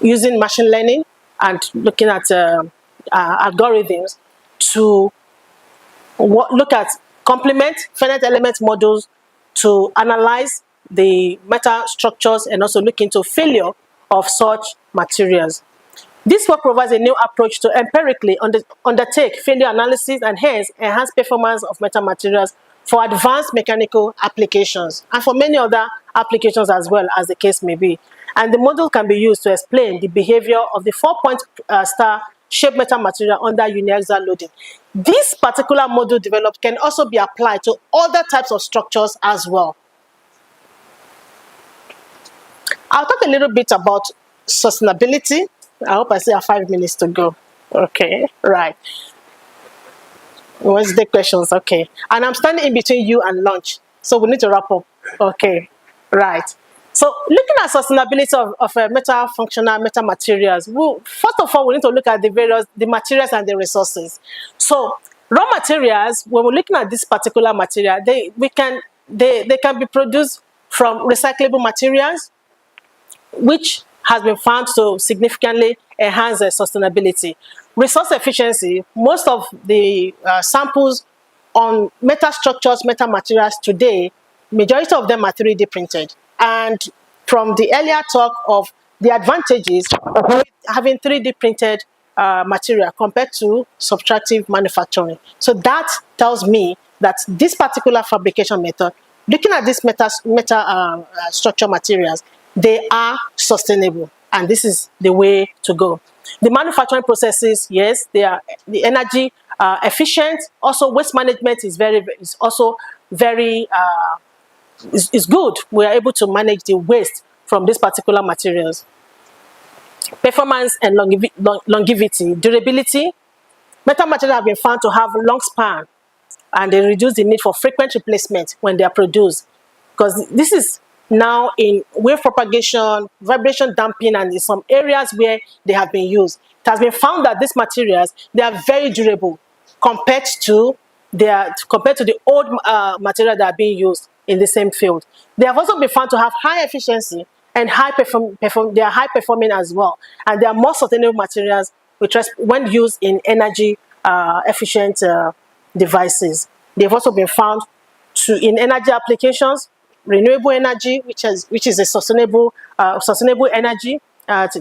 using machine learning and looking at algorithms to look at complement finite element models to analyze the meta structures and also look into failure of such materials. This work provides a new approach to empirically undertake failure analysis and hence enhance performance of meta materials for advanced mechanical applications and for many other applications as well, as the case may be. And the model can be used to explain the behavior of the 4-point star shape meta material under uniaxial loading. This particular model developed can also be applied to other types of structures as well. I'll talk a little bit about sustainability. I hope I still have 5 minutes to go. Okay, right. What's the questions? Okay. And I'm standing in between you and lunch, so we need to wrap up. Okay, right. So looking at sustainability of meta-functional meta-materials, first of all, we need to look at the materials and the resources. So raw materials, when we're looking at this particular material, they can be produced from recyclable materials, which has been found to significantly enhance their sustainability. Resource efficiency, most of the samples on meta structures, meta materials today, majority of them are 3D printed. And from the earlier talk of the advantages of having 3D printed material compared to subtractive manufacturing. So that tells me that this particular fabrication method, looking at these meta structure materials, they are sustainable, and this is the way to go. The manufacturing processes, yes, they are the energy efficient. Also, waste management is also very good. We are able to manage the waste from these particular materials. Performance and longevity, durability. Meta materials have been found to have long span and they reduce the need for frequent replacement when they are produced. Because this is now in wave propagation, vibration damping, and in some areas where they have been used. It has been found that these materials, they are very durable compared to the old material that are being used in the same field. They have also been found to have high efficiency and they are high performing as well. And they are more sustainable materials when used in energy efficient devices. They've also been found in energy applications, renewable energy, which is a sustainable energy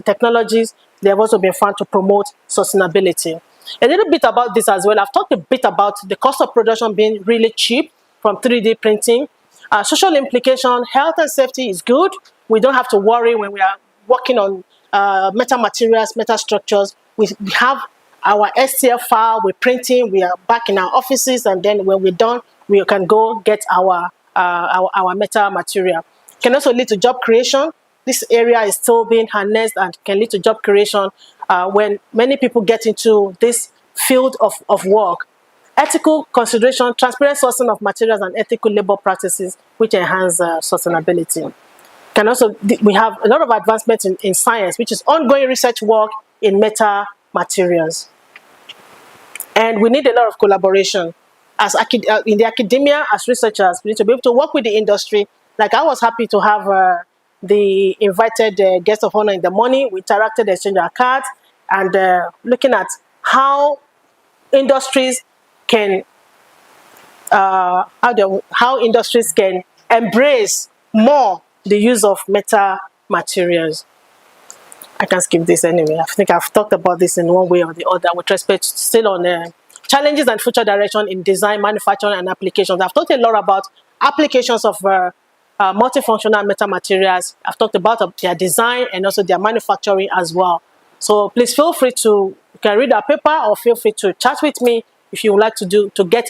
technologies. They have also been found to promote sustainability. A little bit about this as well. I've talked a bit about the cost of production being really cheap from 3D printing. Social implication, health and safety is good. We don't have to worry when we are working on metal materials, metal structures. We have our STL file, we're printing, we are back in our offices, and then when we're done, we can go get our metal material. Can also lead to job creation. This area is still being harnessed and can lead to job creation when many people get into this field of work. Ethical consideration, transparent sourcing of materials, and ethical labor practices which enhance sustainability. We have a lot of advancements in science, which is ongoing research work in metal materials. And we need a lot of collaboration. In the academia, as researchers, we need to be able to work with the industry. Like I was happy to have the invited guest of honor in the morning. We interacted, exchanged our cards, and looking at how industries can embrace more the use of metal materials. I can skip this anyway. I think I've talked about this in one way or the other with respect to still on challenges and future direction in design, manufacturing, and applications. I've talked a lot about applications of multifunctional metal materials. I've talked about their design and also their manufacturing as well. So please feel free to, you can read our paper or feel free to chat with me if you would like to get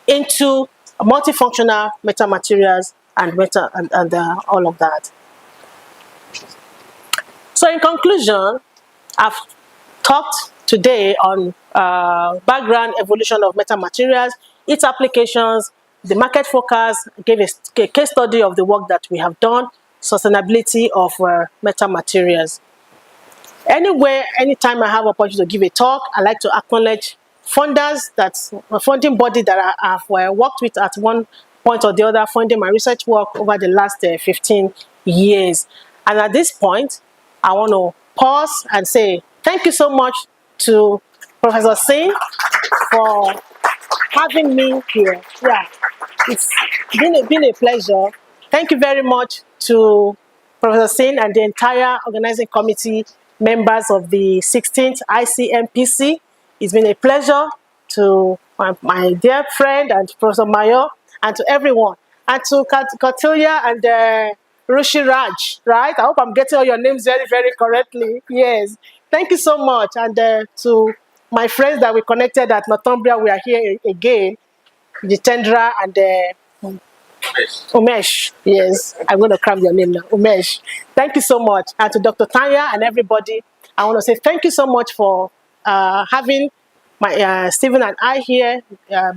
into multifunctional metal materials and all of that. So in conclusion, I've talked today on background evolution of metal materials, its applications, the market focus, gave a case study of the work that we have done, sustainability of metal materials. Anywhere, anytime I have opportunity to give a talk, I like to acknowledge funders, that's a funding body that I have worked with at one point or the other, funding my research work over the last 15 years. And at this point, I want to pause and say thank you so much to Professor Singh for having me here. Yeah, it's been a pleasure. Thank you very much to Professor Singh and the entire organizing committee, members of the 16th ICMPC. It's been a pleasure to my dear friend and Professor Mayo, and to everyone, and to Kautilya and Rushi Raj, right? I hope I'm getting all your names very, very correctly. Yes. Thank you so much. And to my friends that we connected at Northumbria, we are here again, Jitendra and Umesh. Yes, I'm going to cram your name now. Umesh. Thank you so much. And to Dr. Tanya and everybody, I want to say thank you so much for having Stephen and I here,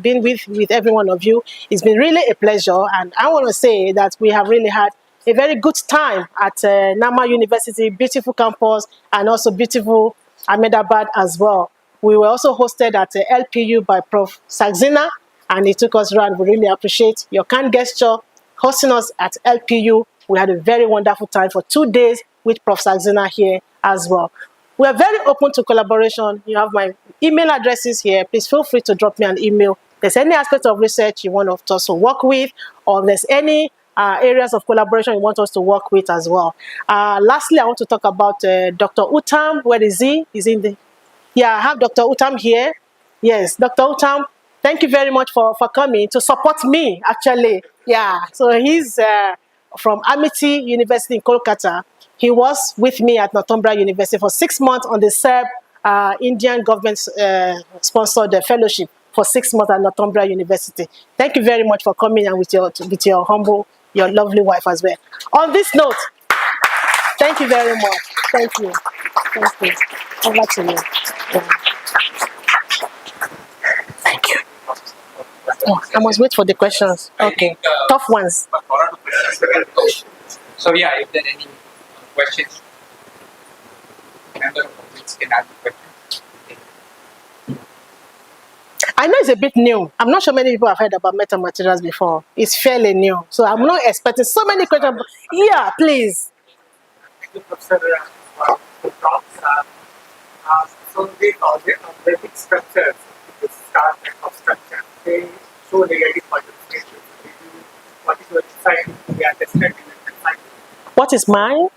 being with every one of you. It's been really a pleasure. And I want to say that we have really had a very good time at Nama University, beautiful campus, and also beautiful Ahmedabad as well. We were also hosted at LPU by Prof. Saxena, and he took us around. We really appreciate your kind gesture hosting us at LPU. We had a very wonderful time for 2 days with Prof. Saxena here as well. We are very open to collaboration. You have my email addresses here. Please feel free to drop me an email. If there's any aspect of research you want us to work with, or if there's any areas of collaboration you want us to work with as well. Lastly, I want to talk about Dr. Uttam. Where is he? He's in the... Yeah, I have Dr. Uttam here. Yes, Dr. Uttam, thank you very much for coming to support me, actually. Yeah, so he's from Amity University in Kolkata. He was with me at Northumbria University for 6 months on the SERB Indian government-sponsored fellowship for 6 months at Northumbria University. Thank you very much for coming, and with your lovely wife as well. On this note, thank you very much. Thank you. Thank you. Over to you. Yeah. Thank you. Oh, I must wait for the questions. Okay. Tough ones. So yeah, if there are any questions, member of the audience can ask the questions. I know it's a bit new. I'm not sure many people have heard about metamaterials before. It's fairly new. So I'm not expecting so many questions. Yeah, please. Thank you, Professor. The prompts are so the algebraic structures, the star type of structure, they show negative quantification. What is your insight into the tested in the design? What is mine?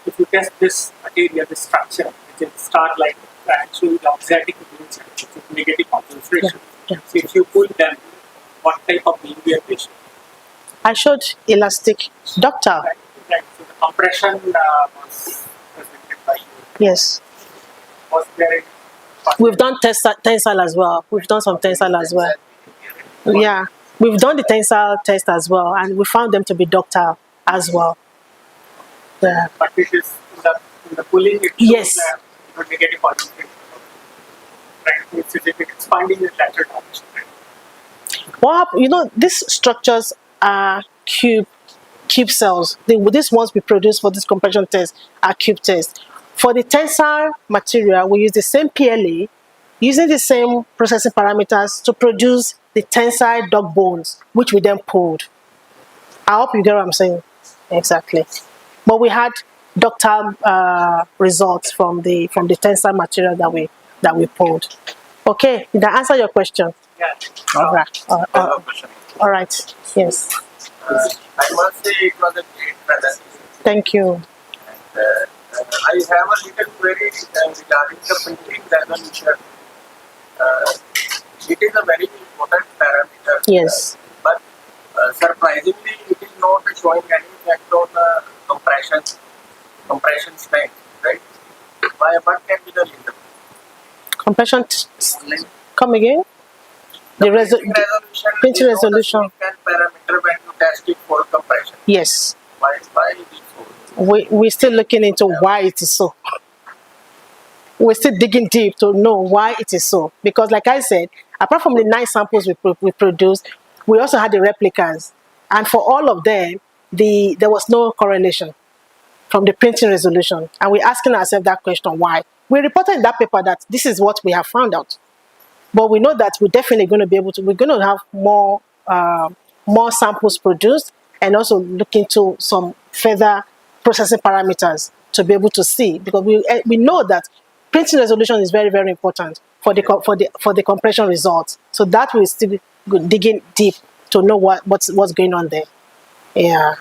If you test this material, this structure, which is star like actually the auxiliary dimension, which is negative concentration. Yeah. So if you pull them, what type of behavior they show? I showed elastic ductile. Right. So the compression was presented by you. Yes. Was there We've done tensile as well. We've done some tensile as well. Yeah. We've done the tensile test as well, and we found them to be ductile as well. Yeah. but it is in the pulling it Yes. shows negative concentration. Right. It's expanding the lateral direction. Right? Well, these structures are cube cells. These ones we produce for this compression test are cube tests. For the tensile material, we use the same PLA, using the same processing parameters to produce the tensile dog bones, which we then pulled. I hope you get what I'm saying. Exactly. But we had ductile results from the tensile material that we pulled. Okay, did I answer your question? Yeah. All right. All right. Yes. I must say it was a great presentation. Thank you. And, I have a little query regarding the printing resolution. It is a very important parameter. Yes. But surprisingly, it is not showing any effect on compression strength, right? What can be the reason? Compression. Come again. The printing resolution. Can parameter when you test it for compression. Yes. Why it is so? We're still looking into why it is so. We're still digging deep to know why it is so. Because like I said, apart from the 9 samples we produced, we also had the replicas. And for all of them, there was no correlation from the printing resolution. And we're asking ourselves that question, why? We reported in that paper that this is what we have found out. But we know that we're definitely going to be able to, we're going to have more samples produced, and also look into some further processing parameters to be able to see, because we know that printing resolution is very, very important for the compression results. So that will still digging deep to know what's going on there. Yeah. Is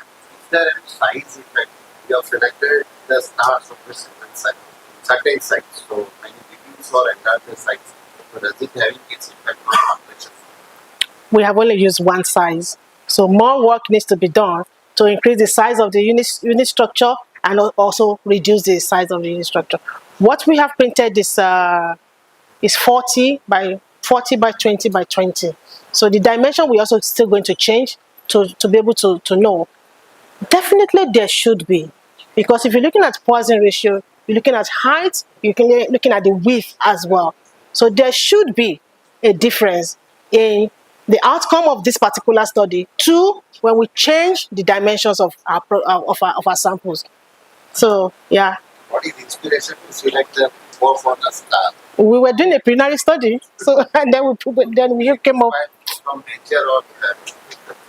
there any size effect? You have selected the stars of certain sites, so many degrees or entire sites. So does it having its effect on compression? We have only used one size, so more work needs to be done to increase the size of the unit structure and also reduce the size of the unit structure. What we have printed is 40 by 20 by 20. So the dimension we also still going to change to be able to know. Definitely there should be, because if you're looking at Poisson ratio, you're looking at height, you're looking at the width as well. So there should be a difference in the outcome of this particular study to when we change the dimensions of our samples. So yeah. What is inspiration to select the four for the star? We were doing a preliminary study, so and then we came up From nature or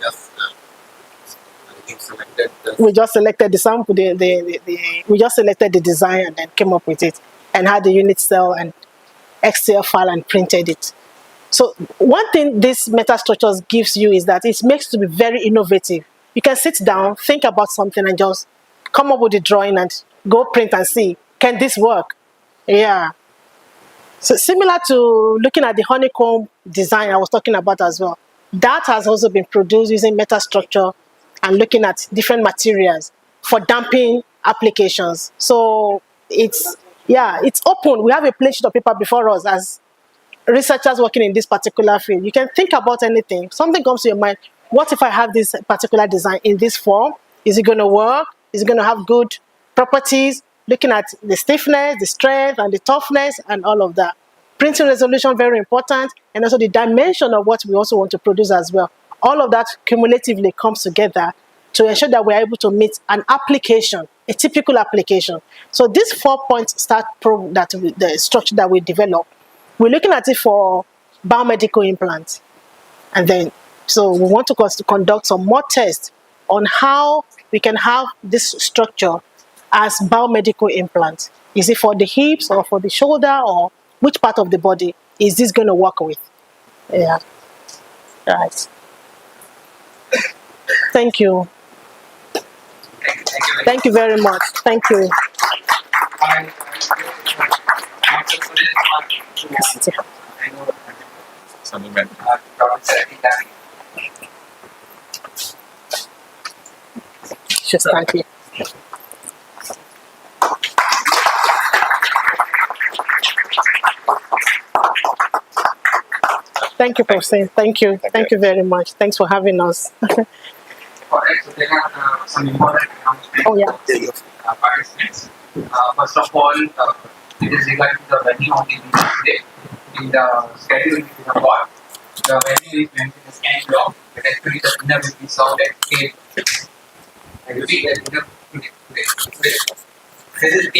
just selected the we just selected the sample, we just selected the design and then came up with it and had the unit cell and Excel file and printed it. So one thing this metastructures gives you is that it makes it to be very innovative. You can sit down, think about something and just come up with the drawing and go print and see, can this work? Yeah. So similar to looking at the honeycomb design I was talking about as well. That has also been produced using metastructure and looking at different materials for damping applications. So it's open. We have a plain sheet of paper before us as researchers working in this particular field. You can think about anything. Something comes to your mind. What if I have this particular design in this form? Is it going to work? Is it going to have good properties? Looking at the stiffness, the strength, and the toughness, and all of that. printing resolution, very important, and also the dimension of what we also want to produce as well. All of that cumulatively comes together to ensure that we're able to meet an application, a typical application. So these 4 points start the structure that we develop. We're looking at it for biomedical implants. And then, so we want to conduct some more tests on how we can have this structure as biomedical implants. Is it for the hips or for the shoulder, or which part of the body is this going to work with? Yeah. Right. Thank you. Thank you very much. Thank you. Just thank you. Thank you, Professor. Thank you. Thank you very much. Thanks for having us. Correct. So there are some important announcements. Oh, yeah. Participants. First of all, it is regarding the venue of the meeting today. In the schedule, if you have got, the venue is mentioned as N block, but actually the dinner will be served at K. I repeat, the dinner today. This is